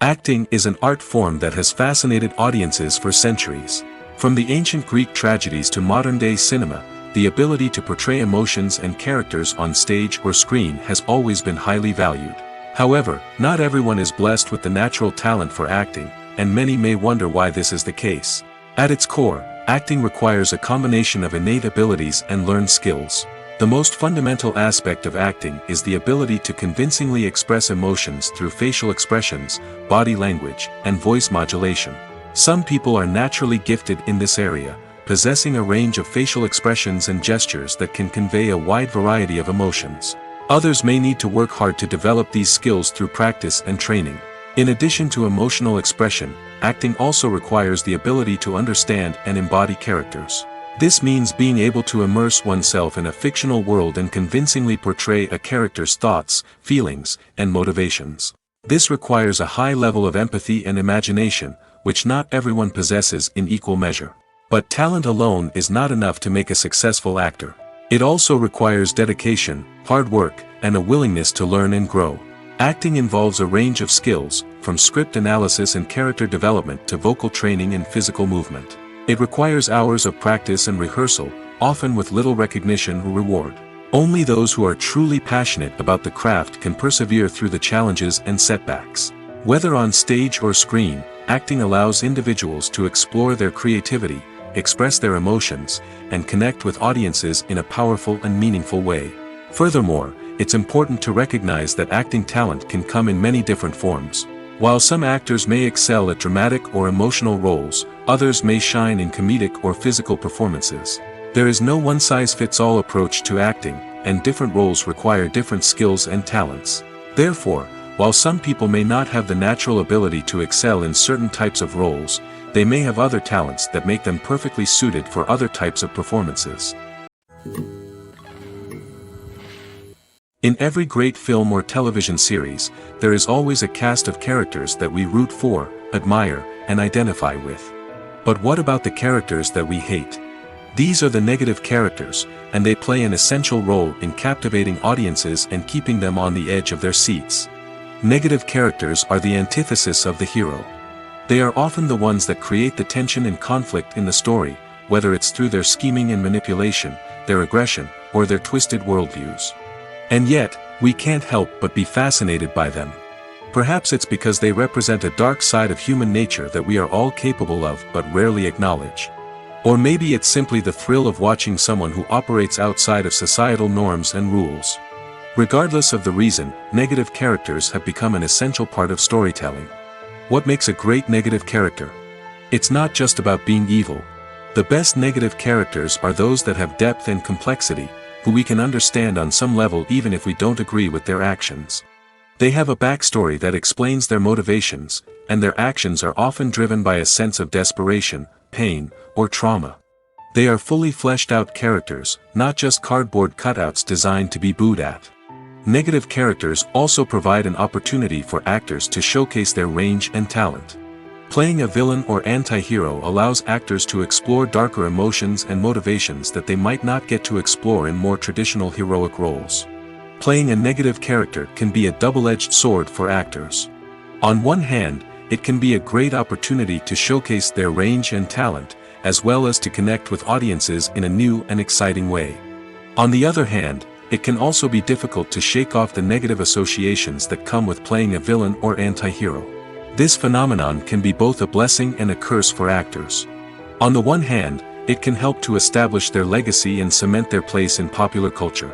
Acting is an art form that has fascinated audiences for centuries. From the ancient Greek tragedies to modern-day cinema, the ability to portray emotions and characters on stage or screen has always been highly valued. However, not everyone is blessed with the natural talent for acting, and many may wonder why this is the case. At its core, acting requires a combination of innate abilities and learned skills. The most fundamental aspect of acting is the ability to convincingly express emotions through facial expressions, body language, and voice modulation. Some people are naturally gifted in this area, possessing a range of facial expressions and gestures that can convey a wide variety of emotions. Others may need to work hard to develop these skills through practice and training. In addition to emotional expression, acting also requires the ability to understand and embody characters. This means being able to immerse oneself in a fictional world and convincingly portray a character's thoughts, feelings, and motivations. This requires a high level of empathy and imagination, which not everyone possesses in equal measure. But talent alone is not enough to make a successful actor. It also requires dedication, hard work, and a willingness to learn and grow. Acting involves a range of skills, from script analysis and character development to vocal training and physical movement. It requires hours of practice and rehearsal, often with little recognition or reward. Only those who are truly passionate about the craft can persevere through the challenges and setbacks. Whether on stage or screen, acting allows individuals to explore their creativity, express their emotions, and connect with audiences in a powerful and meaningful way. Furthermore, it's important to recognize that acting talent can come in many different forms. While some actors may excel at dramatic or emotional roles, others may shine in comedic or physical performances. There is no one-size-fits-all approach to acting, and different roles require different skills and talents. Therefore, while some people may not have the natural ability to excel in certain types of roles, they may have other talents that make them perfectly suited for other types of performances. In every great film or television series, there is always a cast of characters that we root for, admire, and identify with. But what about the characters that we hate? These are the negative characters, and they play an essential role in captivating audiences and keeping them on the edge of their seats. Negative characters are the antithesis of the hero. They are often the ones that create the tension and conflict in the story, whether it's through their scheming and manipulation, their aggression, or their twisted worldviews. And yet, we can't help but be fascinated by them. Perhaps it's because they represent a dark side of human nature that we are all capable of but rarely acknowledge. Or maybe it's simply the thrill of watching someone who operates outside of societal norms and rules. Regardless of the reason, negative characters have become an essential part of storytelling. What makes a great negative character? It's not just about being evil. The best negative characters are those that have depth and complexity, who we can understand on some level even if we don't agree with their actions. They have a backstory that explains their motivations, and their actions are often driven by a sense of desperation, pain, or trauma. They are fully fleshed out characters, not just cardboard cutouts designed to be booed at. Negative characters also provide an opportunity for actors to showcase their range and talent. Playing a villain or anti-hero allows actors to explore darker emotions and motivations that they might not get to explore in more traditional heroic roles. Playing a negative character can be a double-edged sword for actors. On one hand, it can be a great opportunity to showcase their range and talent, as well as to connect with audiences in a new and exciting way. On the other hand, it can also be difficult to shake off the negative associations that come with playing a villain or anti-hero. This phenomenon can be both a blessing and a curse for actors. On the one hand, it can help to establish their legacy and cement their place in popular culture.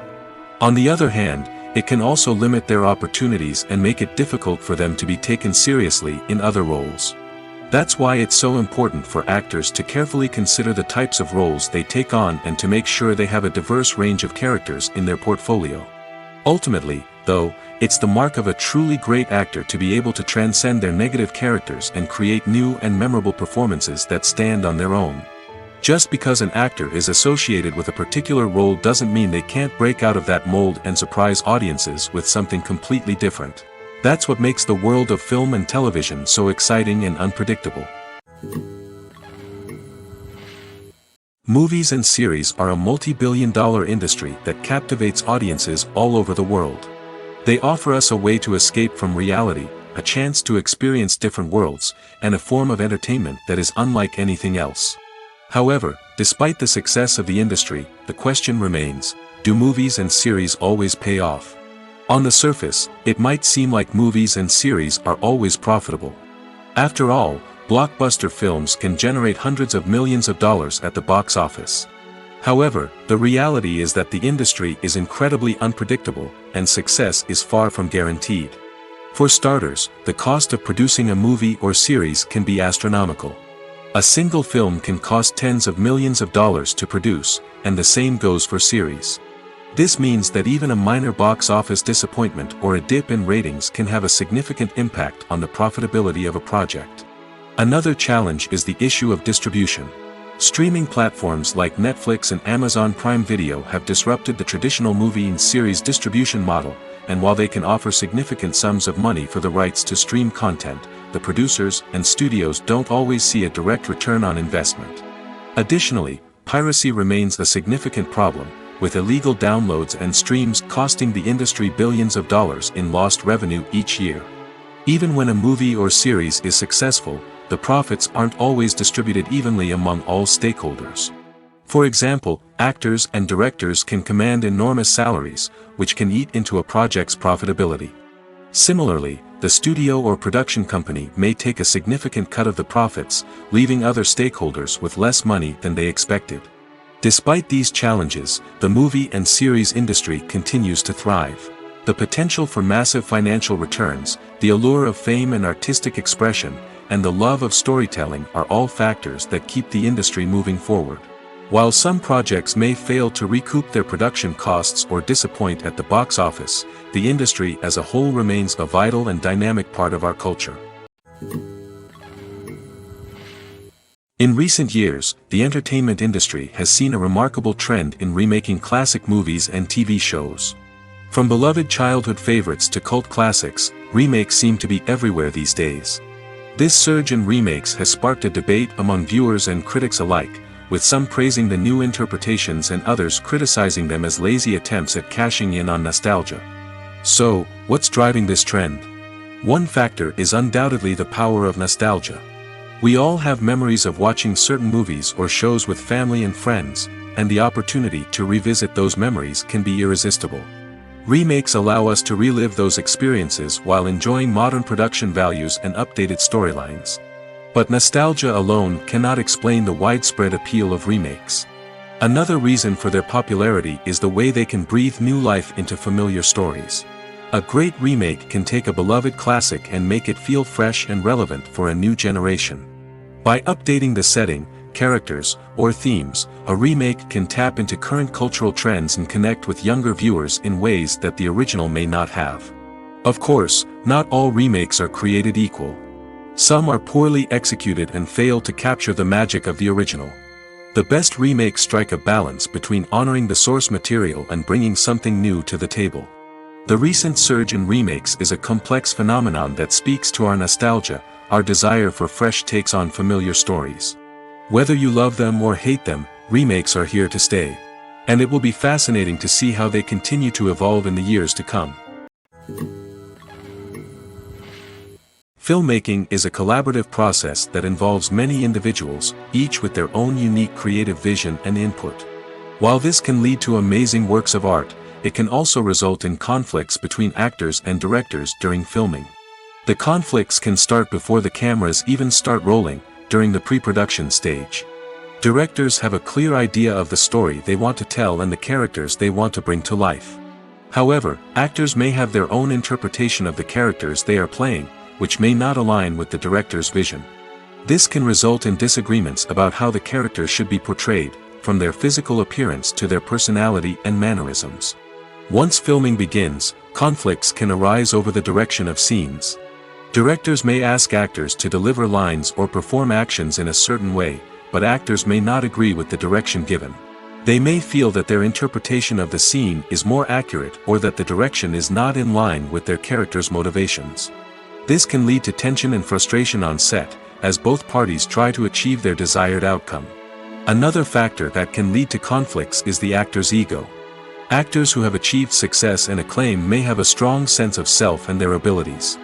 On the other hand, it can also limit their opportunities and make it difficult for them to be taken seriously in other roles. That's why it's so important for actors to carefully consider the types of roles they take on and to make sure they have a diverse range of characters in their portfolio. Ultimately, though, it's the mark of a truly great actor to be able to transcend their negative characters and create new and memorable performances that stand on their own. Just because an actor is associated with a particular role doesn't mean they can't break out of that mold and surprise audiences with something completely different. That's what makes the world of film and television so exciting and unpredictable. Movies and series are a multi-billion-dollar industry that captivates audiences all over the world. They offer us a way to escape from reality, a chance to experience different worlds, and a form of entertainment that is unlike anything else. However, despite the success of the industry, the question remains, do movies and series always pay off? On the surface, it might seem like movies and series are always profitable. After all, blockbuster films can generate hundreds of millions of dollars at the box office. However, the reality is that the industry is incredibly unpredictable, and success is far from guaranteed. For starters, the cost of producing a movie or series can be astronomical. A single film can cost tens of millions of dollars to produce, and the same goes for series. This means that even a minor box office disappointment or a dip in ratings can have a significant impact on the profitability of a project. Another challenge is the issue of distribution. Streaming platforms like Netflix and Amazon Prime Video have disrupted the traditional movie and series distribution model, and while they can offer significant sums of money for the rights to stream content, the producers and studios don't always see a direct return on investment. Additionally, piracy remains a significant problem, with illegal downloads and streams costing the industry billions of dollars in lost revenue each year. Even when a movie or series is successful, the profits aren't always distributed evenly among all stakeholders. For example, actors and directors can command enormous salaries, which can eat into a project's profitability. Similarly, the studio or production company may take a significant cut of the profits, leaving other stakeholders with less money than they expected. Despite these challenges, the movie and series industry continues to thrive. The potential for massive financial returns, the allure of fame and artistic expression, and the love of storytelling are all factors that keep the industry moving forward. While some projects may fail to recoup their production costs or disappoint at the box office, the industry as a whole remains a vital and dynamic part of our culture. In recent years, the entertainment industry has seen a remarkable trend in remaking classic movies and TV shows. From beloved childhood favorites to cult classics, remakes seem to be everywhere these days. This surge in remakes has sparked a debate among viewers and critics alike, with some praising the new interpretations and others criticizing them as lazy attempts at cashing in on nostalgia. So, what's driving this trend? One factor is undoubtedly the power of nostalgia. We all have memories of watching certain movies or shows with family and friends, and the opportunity to revisit those memories can be irresistible. Remakes allow us to relive those experiences while enjoying modern production values and updated storylines. But nostalgia alone cannot explain the widespread appeal of remakes. Another reason for their popularity is the way they can breathe new life into familiar stories. A great remake can take a beloved classic and make it feel fresh and relevant for a new generation. By updating the setting, characters, or themes, a remake can tap into current cultural trends and connect with younger viewers in ways that the original may not have. Of course, not all remakes are created equal. Some are poorly executed and fail to capture the magic of the original. The best remakes strike a balance between honoring the source material and bringing something new to the table. The recent surge in remakes is a complex phenomenon that speaks to our nostalgia, our desire for fresh takes on familiar stories. Whether you love them or hate them, remakes are here to stay. And it will be fascinating to see how they continue to evolve in the years to come. Filmmaking is a collaborative process that involves many individuals, each with their own unique creative vision and input. While this can lead to amazing works of art, it can also result in conflicts between actors and directors during filming. The conflicts can start before the cameras even start rolling, during the pre-production stage. Directors have a clear idea of the story they want to tell and the characters they want to bring to life. However, actors may have their own interpretation of the characters they are playing, which may not align with the director's vision. This can result in disagreements about how the characters should be portrayed, from their physical appearance to their personality and mannerisms. Once filming begins, conflicts can arise over the direction of scenes. Directors may ask actors to deliver lines or perform actions in a certain way, but actors may not agree with the direction given. They may feel that their interpretation of the scene is more accurate or that the direction is not in line with their character's motivations. This can lead to tension and frustration on set, as both parties try to achieve their desired outcome. Another factor that can lead to conflicts is the actor's ego. Actors who have achieved success and acclaim may have a strong sense of self and their abilities.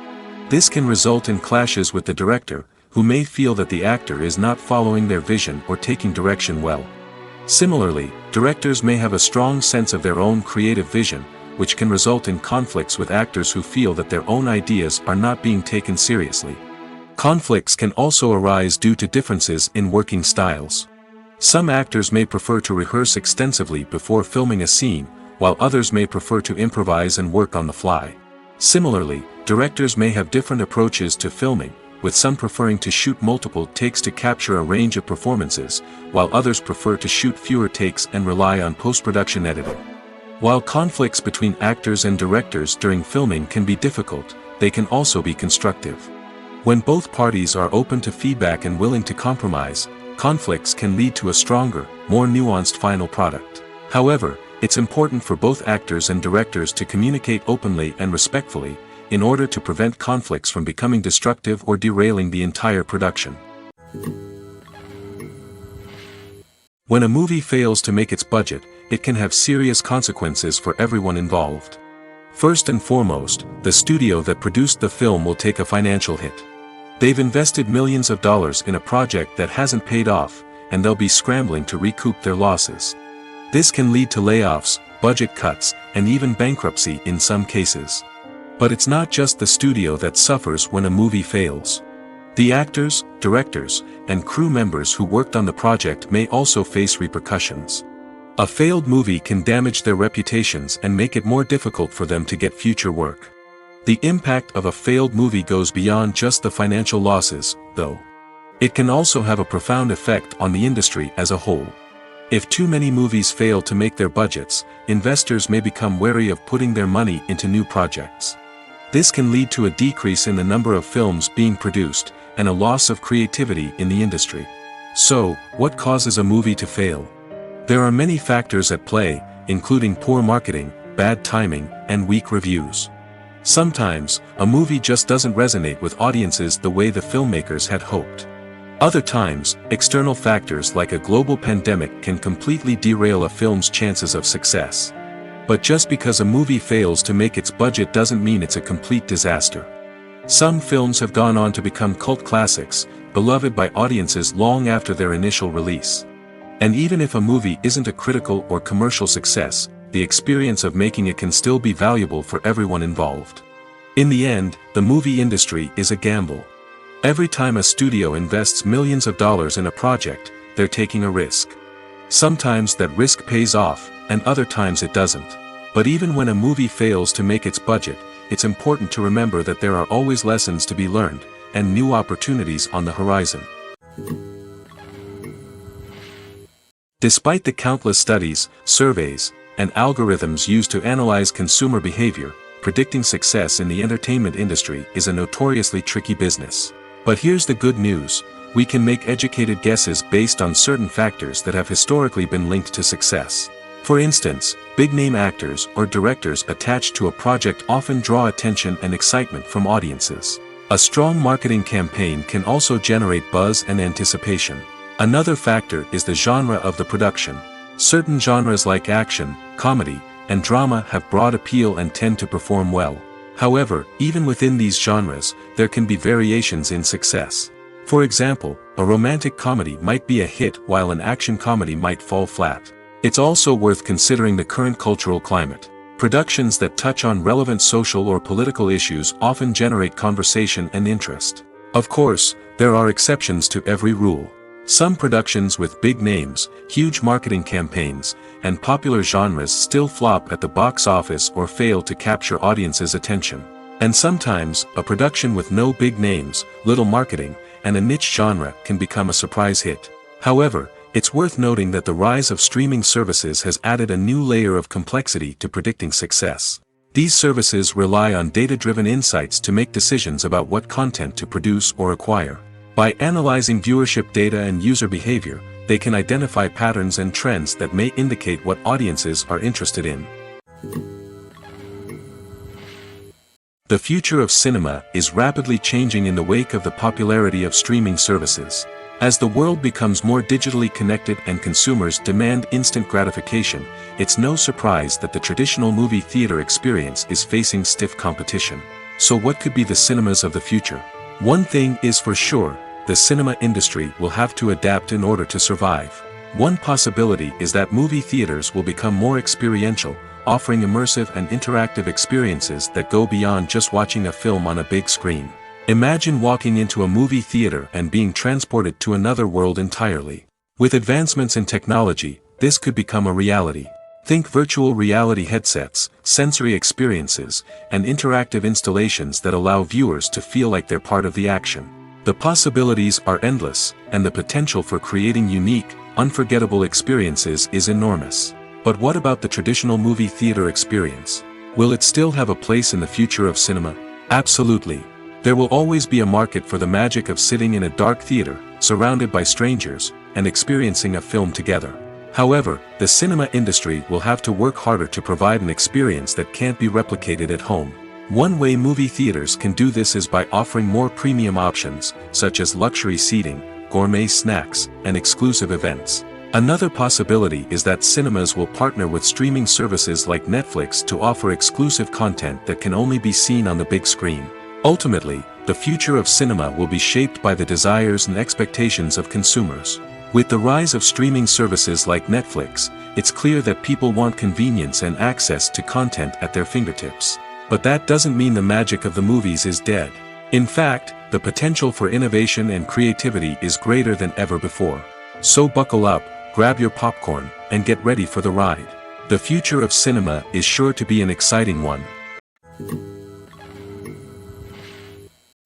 This can result in clashes with the director, who may feel that the actor is not following their vision or taking direction well. Similarly, directors may have a strong sense of their own creative vision, which can result in conflicts with actors who feel that their own ideas are not being taken seriously. Conflicts can also arise due to differences in working styles. Some actors may prefer to rehearse extensively before filming a scene, while others may prefer to improvise and work on the fly. Similarly, directors may have different approaches to filming, with some preferring to shoot multiple takes to capture a range of performances, while others prefer to shoot fewer takes and rely on post-production editing. While conflicts between actors and directors during filming can be difficult, they can also be constructive. When both parties are open to feedback and willing to compromise, conflicts can lead to a stronger, more nuanced final product. However, it's important for both actors and directors to communicate openly and respectfully, in order to prevent conflicts from becoming destructive or derailing the entire production. When a movie fails to make its budget, it can have serious consequences for everyone involved. First and foremost, the studio that produced the film will take a financial hit. They've invested millions of dollars in a project that hasn't paid off, and they'll be scrambling to recoup their losses. This can lead to layoffs, budget cuts, and even bankruptcy in some cases. But it's not just the studio that suffers when a movie fails. The actors, directors, and crew members who worked on the project may also face repercussions. A failed movie can damage their reputations and make it more difficult for them to get future work. The impact of a failed movie goes beyond just the financial losses, though. It can also have a profound effect on the industry as a whole. If too many movies fail to make their budgets, investors may become wary of putting their money into new projects. This can lead to a decrease in the number of films being produced, and a loss of creativity in the industry. So, what causes a movie to fail? There are many factors at play, including poor marketing, bad timing, and weak reviews. Sometimes, a movie just doesn't resonate with audiences the way the filmmakers had hoped. Other times, external factors like a global pandemic can completely derail a film's chances of success. But just because a movie fails to make its budget doesn't mean it's a complete disaster. Some films have gone on to become cult classics, beloved by audiences long after their initial release. And even if a movie isn't a critical or commercial success, the experience of making it can still be valuable for everyone involved. In the end, the movie industry is a gamble. Every time a studio invests millions of dollars in a project, they're taking a risk. Sometimes that risk pays off, and other times it doesn't. But even when a movie fails to make its budget, it's important to remember that there are always lessons to be learned, and new opportunities on the horizon. Despite the countless studies, surveys, and algorithms used to analyze consumer behavior, predicting success in the entertainment industry is a notoriously tricky business. But here's the good news: we can make educated guesses based on certain factors that have historically been linked to success. For instance, big-name actors or directors attached to a project often draw attention and excitement from audiences. A strong marketing campaign can also generate buzz and anticipation. Another factor is the genre of the production. Certain genres like action, comedy, and drama have broad appeal and tend to perform well. However, even within these genres, there can be variations in success. For example, a romantic comedy might be a hit while an action comedy might fall flat. It's also worth considering the current cultural climate. Productions that touch on relevant social or political issues often generate conversation and interest. Of course, there are exceptions to every rule. Some productions with big names, huge marketing campaigns, and popular genres still flop at the box office or fail to capture audiences' attention. And sometimes, a production with no big names, little marketing, and a niche genre can become a surprise hit. However, it's worth noting that the rise of streaming services has added a new layer of complexity to predicting success. These services rely on data-driven insights to make decisions about what content to produce or acquire. By analyzing viewership data and user behavior, they can identify patterns and trends that may indicate what audiences are interested in. The future of cinema is rapidly changing in the wake of the popularity of streaming services. As the world becomes more digitally connected and consumers demand instant gratification, it's no surprise that the traditional movie theater experience is facing stiff competition. So what could be the cinemas of the future? One thing is for sure: the cinema industry will have to adapt in order to survive. One possibility is that movie theaters will become more experiential, offering immersive and interactive experiences that go beyond just watching a film on a big screen. Imagine walking into a movie theater and being transported to another world entirely. With advancements in technology, this could become a reality. Think virtual reality headsets, sensory experiences, and interactive installations that allow viewers to feel like they're part of the action. The possibilities are endless, and the potential for creating unique, unforgettable experiences is enormous. But what about the traditional movie theater experience? Will it still have a place in the future of cinema? Absolutely. There will always be a market for the magic of sitting in a dark theater, surrounded by strangers, and experiencing a film together. However, the cinema industry will have to work harder to provide an experience that can't be replicated at home. One way movie theaters can do this is by offering more premium options, such as luxury seating, gourmet snacks, and exclusive events. Another possibility is that cinemas will partner with streaming services like Netflix to offer exclusive content that can only be seen on the big screen. Ultimately, the future of cinema will be shaped by the desires and expectations of consumers. With the rise of streaming services like Netflix, it's clear that people want convenience and access to content at their fingertips. But that doesn't mean the magic of the movies is dead. In fact, the potential for innovation and creativity is greater than ever before. So buckle up, grab your popcorn, and get ready for the ride. The future of cinema is sure to be an exciting one.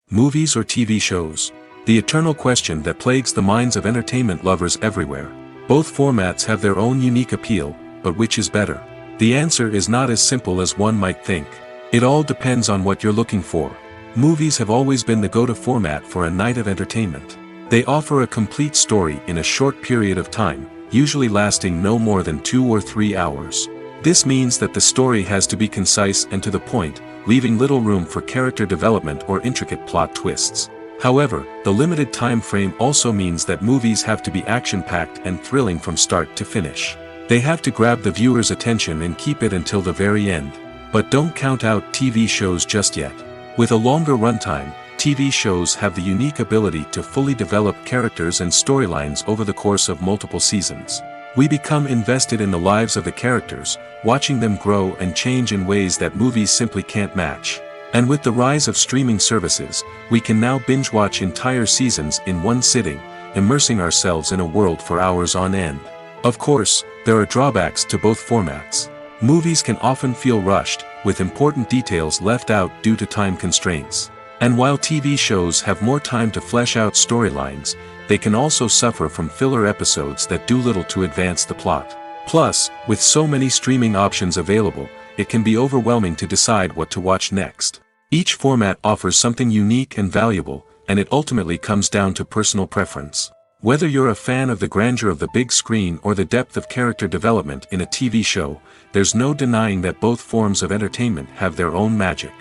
Movies or TV shows? The eternal question that plagues the minds of entertainment lovers everywhere. Both formats have their own unique appeal, but which is better? The answer is not as simple as one might think. It all depends on what you're looking for. Movies have always been the go-to format for a night of entertainment. They offer a complete story in a short period of time, usually lasting no more than 2 or 3 hours. This means that the story has to be concise and to the point, leaving little room for character development or intricate plot twists. However, the limited time frame also means that movies have to be action-packed and thrilling from start to finish. They have to grab the viewer's attention and keep it until the very end. But don't count out TV shows just yet. With a longer runtime, TV shows have the unique ability to fully develop characters and storylines over the course of multiple seasons. We become invested in the lives of the characters, watching them grow and change in ways that movies simply can't match. And with the rise of streaming services, we can now binge-watch entire seasons in one sitting, immersing ourselves in a world for hours on end. Of course, there are drawbacks to both formats. Movies can often feel rushed, with important details left out due to time constraints. And while TV shows have more time to flesh out storylines, they can also suffer from filler episodes that do little to advance the plot. Plus, with so many streaming options available, it can be overwhelming to decide what to watch next. Each format offers something unique and valuable, and it ultimately comes down to personal preference. Whether you're a fan of the grandeur of the big screen or the depth of character development in a TV show, there's no denying that both forms of entertainment have their own magic.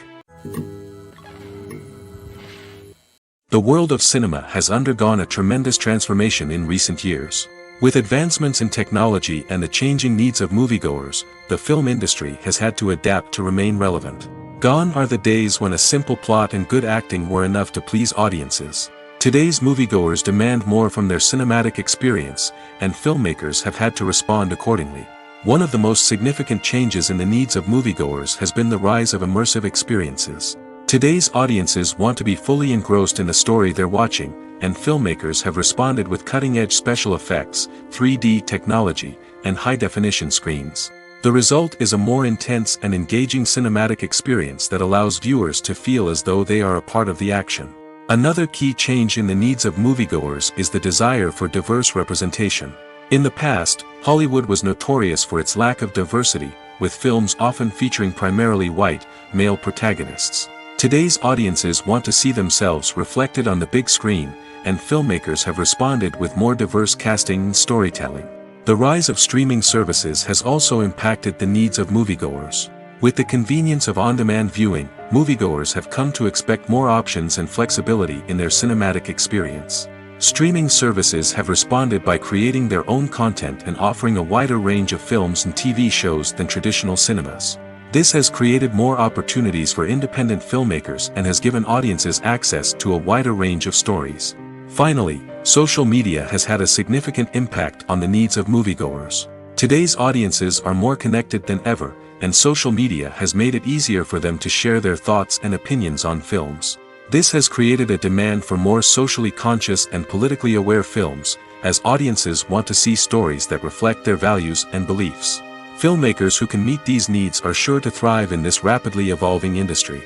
The world of cinema has undergone a tremendous transformation in recent years. With advancements in technology and the changing needs of moviegoers, the film industry has had to adapt to remain relevant. Gone are the days when a simple plot and good acting were enough to please audiences. Today's moviegoers demand more from their cinematic experience, and filmmakers have had to respond accordingly. One of the most significant changes in the needs of moviegoers has been the rise of immersive experiences. Today's audiences want to be fully engrossed in the story they're watching, and filmmakers have responded with cutting-edge special effects, 3D technology, and high-definition screens. The result is a more intense and engaging cinematic experience that allows viewers to feel as though they are a part of the action. Another key change in the needs of moviegoers is the desire for diverse representation. In the past, Hollywood was notorious for its lack of diversity, with films often featuring primarily white, male protagonists. Today's audiences want to see themselves reflected on the big screen, and filmmakers have responded with more diverse casting and storytelling. The rise of streaming services has also impacted the needs of moviegoers. With the convenience of on-demand viewing, moviegoers have come to expect more options and flexibility in their cinematic experience. Streaming services have responded by creating their own content and offering a wider range of films and TV shows than traditional cinemas. This has created more opportunities for independent filmmakers and has given audiences access to a wider range of stories. Finally, social media has had a significant impact on the needs of moviegoers. Today's audiences are more connected than ever, and social media has made it easier for them to share their thoughts and opinions on films. This has created a demand for more socially conscious and politically aware films, as audiences want to see stories that reflect their values and beliefs. Filmmakers who can meet these needs are sure to thrive in this rapidly evolving industry.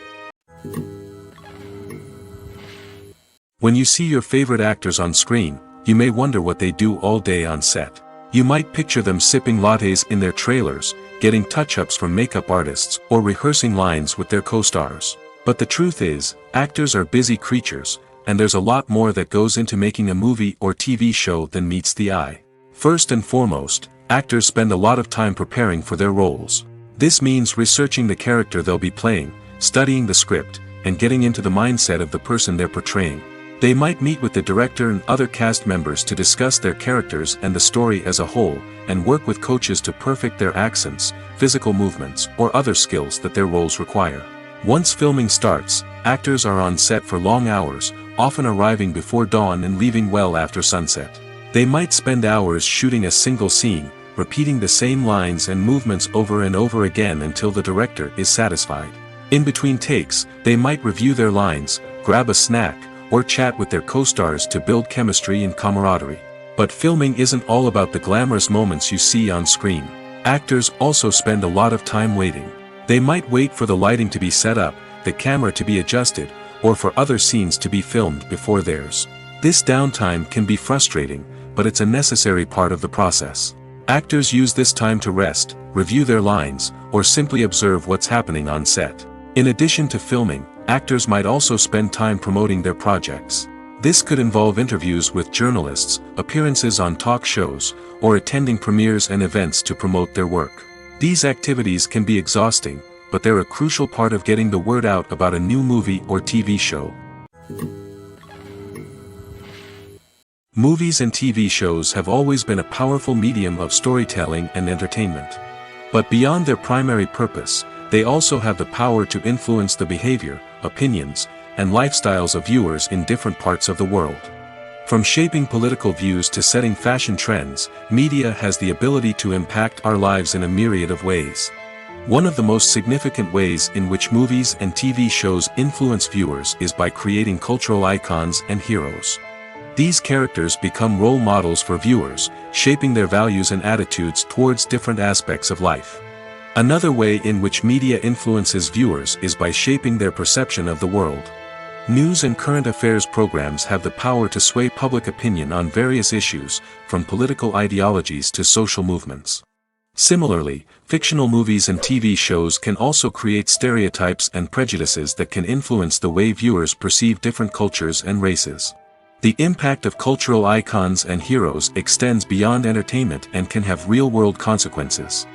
When you see your favorite actors on screen, you may wonder what they do all day on set. You might picture them sipping lattes in their trailers, getting touch-ups from makeup artists, or rehearsing lines with their co-stars. But the truth is, actors are busy creatures, and there's a lot more that goes into making a movie or TV show than meets the eye. First and foremost, actors spend a lot of time preparing for their roles. This means researching the character they'll be playing, studying the script, and getting into the mindset of the person they're portraying. They might meet with the director and other cast members to discuss their characters and the story as a whole, and work with coaches to perfect their accents, physical movements, or other skills that their roles require. Once filming starts, actors are on set for long hours, often arriving before dawn and leaving well after sunset. They might spend hours shooting a single scene, repeating the same lines and movements over and over again until the director is satisfied. In between takes, they might review their lines, grab a snack, or chat with their co-stars to build chemistry and camaraderie. But filming isn't all about the glamorous moments you see on screen. Actors also spend a lot of time waiting. They might wait for the lighting to be set up, the camera to be adjusted, or for other scenes to be filmed before theirs. This downtime can be frustrating, but it's a necessary part of the process. Actors use this time to rest, review their lines, or simply observe what's happening on set. In addition to filming, actors might also spend time promoting their projects. This could involve interviews with journalists, appearances on talk shows, or attending premieres and events to promote their work. These activities can be exhausting, but they're a crucial part of getting the word out about a new movie or TV show. Movies and TV shows have always been a powerful medium of storytelling and entertainment. But beyond their primary purpose, they also have the power to influence the behavior, opinions, and lifestyles of viewers in different parts of the world. From shaping political views to setting fashion trends, media has the ability to impact our lives in a myriad of ways. One of the most significant ways in which movies and TV shows influence viewers is by creating cultural icons and heroes. These characters become role models for viewers, shaping their values and attitudes towards different aspects of life. Another way in which media influences viewers is by shaping their perception of the world. News and current affairs programs have the power to sway public opinion on various issues, from political ideologies to social movements. Similarly, fictional movies and TV shows can also create stereotypes and prejudices that can influence the way viewers perceive different cultures and races. The impact of cultural icons and heroes extends beyond entertainment and can have real-world consequences.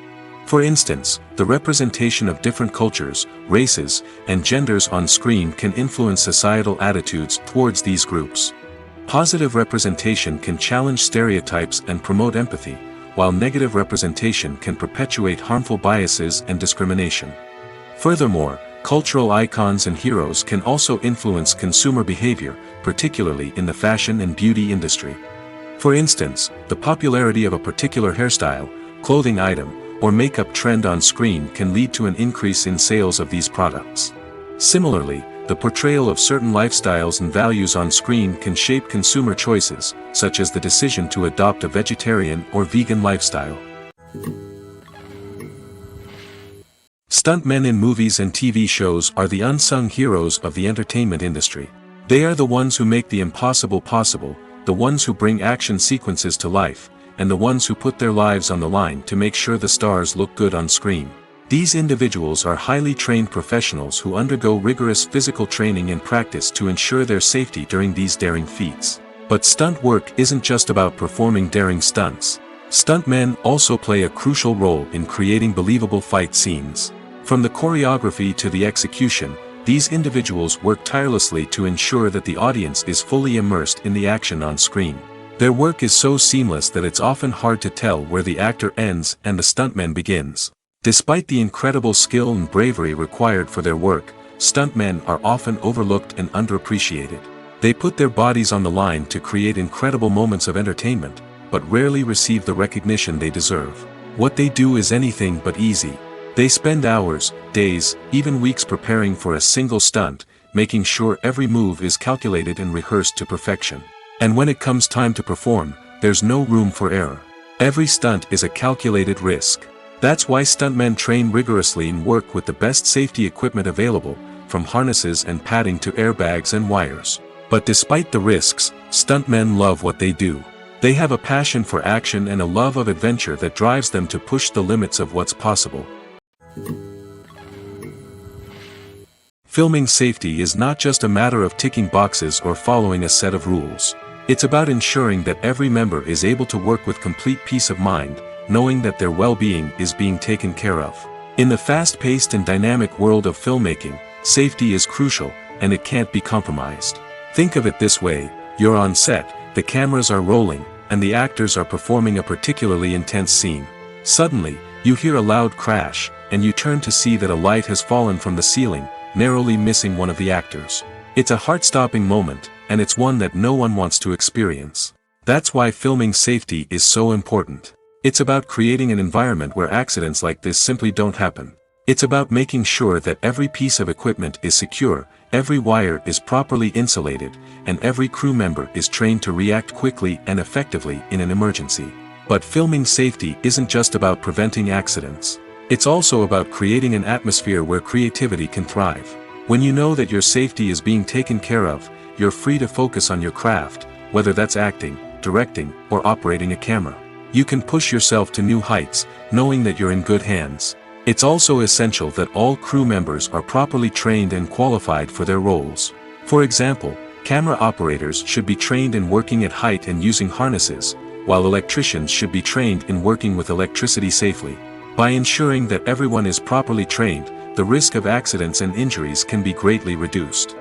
For instance, the representation of different cultures, races, and genders on screen can influence societal attitudes towards these groups. Positive representation can challenge stereotypes and promote empathy, while negative representation can perpetuate harmful biases and discrimination. Furthermore, cultural icons and heroes can also influence consumer behavior, particularly in the fashion and beauty industry. For instance, the popularity of a particular hairstyle, clothing item, or makeup trend on screen can lead to an increase in sales of these products. Similarly, the portrayal of certain lifestyles and values on screen can shape consumer choices, such as the decision to adopt a vegetarian or vegan lifestyle. Stuntmen in movies and TV shows are the unsung heroes of the entertainment industry. They are the ones who make the impossible possible, the ones who bring action sequences to life, and the ones who put their lives on the line to make sure the stars look good on screen. These individuals are highly trained professionals who undergo rigorous physical training and practice to ensure their safety during these daring feats. But stunt work isn't just about performing daring stunts. Stuntmen also play a crucial role in creating believable fight scenes. From the choreography to the execution, these individuals work tirelessly to ensure that the audience is fully immersed in the action on screen. Their work is so seamless that it's often hard to tell where the actor ends and the stuntman begins. Despite the incredible skill and bravery required for their work, stuntmen are often overlooked and underappreciated. They put their bodies on the line to create incredible moments of entertainment, but rarely receive the recognition they deserve. What they do is anything but easy. They spend hours, days, even weeks preparing for a single stunt, making sure every move is calculated and rehearsed to perfection. And when it comes time to perform, there's no room for error. Every stunt is a calculated risk. That's why stuntmen train rigorously and work with the best safety equipment available, from harnesses and padding to airbags and wires. But despite the risks, stuntmen love what they do. They have a passion for action and a love of adventure that drives them to push the limits of what's possible. Filming safety is not just a matter of ticking boxes or following a set of rules. It's about ensuring that every member is able to work with complete peace of mind, knowing that their well-being is being taken care of. In the fast-paced and dynamic world of filmmaking, safety is crucial, and it can't be compromised. Think of it this way: you're on set, the cameras are rolling, and the actors are performing a particularly intense scene. Suddenly, you hear a loud crash, and you turn to see that a light has fallen from the ceiling, narrowly missing one of the actors. It's a heart-stopping moment, and it's one that no one wants to experience. That's why filming safety is so important. It's about creating an environment where accidents like this simply don't happen. It's about making sure that every piece of equipment is secure, every wire is properly insulated, and every crew member is trained to react quickly and effectively in an emergency. But filming safety isn't just about preventing accidents. It's also about creating an atmosphere where creativity can thrive. When you know that your safety is being taken care of, you're free to focus on your craft, whether that's acting, directing, or operating a camera. You can push yourself to new heights, knowing that you're in good hands. It's also essential that all crew members are properly trained and qualified for their roles. For example, camera operators should be trained in working at height and using harnesses, while electricians should be trained in working with electricity safely. By ensuring that everyone is properly trained, the risk of accidents and injuries can be greatly reduced.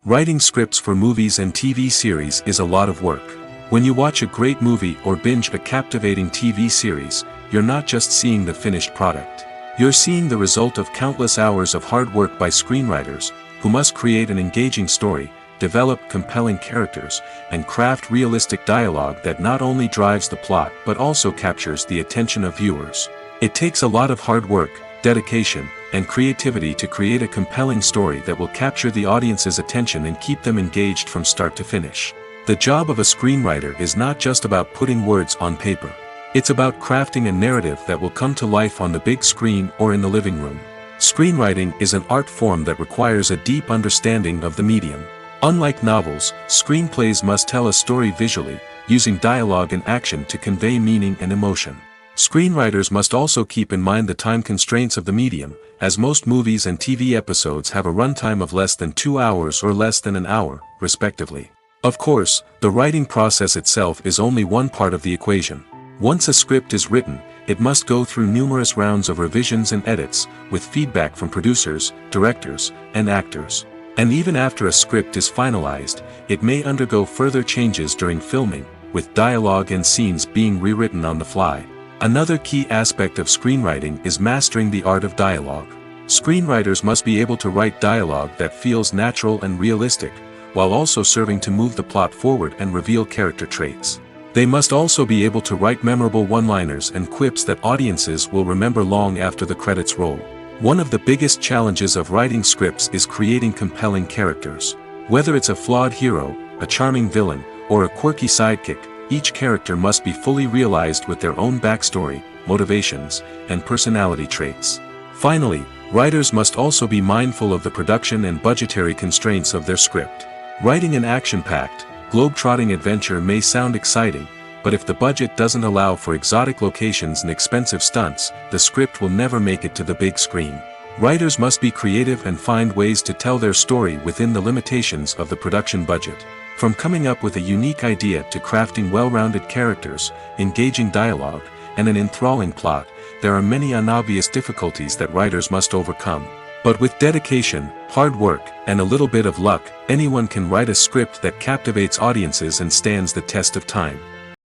Writing scripts for movies and TV series is a lot of work. When you watch a great movie or binge a captivating TV series, you're not just seeing the finished product. You're seeing the result of countless hours of hard work by screenwriters, who must create an engaging story, develop compelling characters, and craft realistic dialogue that not only drives the plot but also captures the attention of viewers. It takes a lot of hard work, dedication, and creativity to create a compelling story that will capture the audience's attention and keep them engaged from start to finish. The job of a screenwriter is not just about putting words on paper. It's about crafting a narrative that will come to life on the big screen or in the living room. Screenwriting is an art form that requires a deep understanding of the medium. Unlike novels, screenplays must tell a story visually, using dialogue and action to convey meaning and emotion. Screenwriters must also keep in mind the time constraints of the medium, as most movies and TV episodes have a runtime of less than 2 hours or less than an hour, respectively. Of course, the writing process itself is only one part of the equation. Once a script is written, it must go through numerous rounds of revisions and edits, with feedback from producers, directors, and actors. And even after a script is finalized, it may undergo further changes during filming, with dialogue and scenes being rewritten on the fly. Another key aspect of screenwriting is mastering the art of dialogue. Screenwriters must be able to write dialogue that feels natural and realistic, while also serving to move the plot forward and reveal character traits. They must also be able to write memorable one-liners and quips that audiences will remember long after the credits roll. One of the biggest challenges of writing scripts is creating compelling characters. Whether it's a flawed hero, a charming villain, or a quirky sidekick, each character must be fully realized with their own backstory, motivations, and personality traits. Finally, writers must also be mindful of the production and budgetary constraints of their script. Writing an action-packed, globe-trotting adventure may sound exciting, but if the budget doesn't allow for exotic locations and expensive stunts, the script will never make it to the big screen. Writers must be creative and find ways to tell their story within the limitations of the production budget. From coming up with a unique idea to crafting well-rounded characters, engaging dialogue, and an enthralling plot, there are many unobvious difficulties that writers must overcome. But with dedication, hard work, and a little bit of luck, anyone can write a script that captivates audiences and stands the test of time.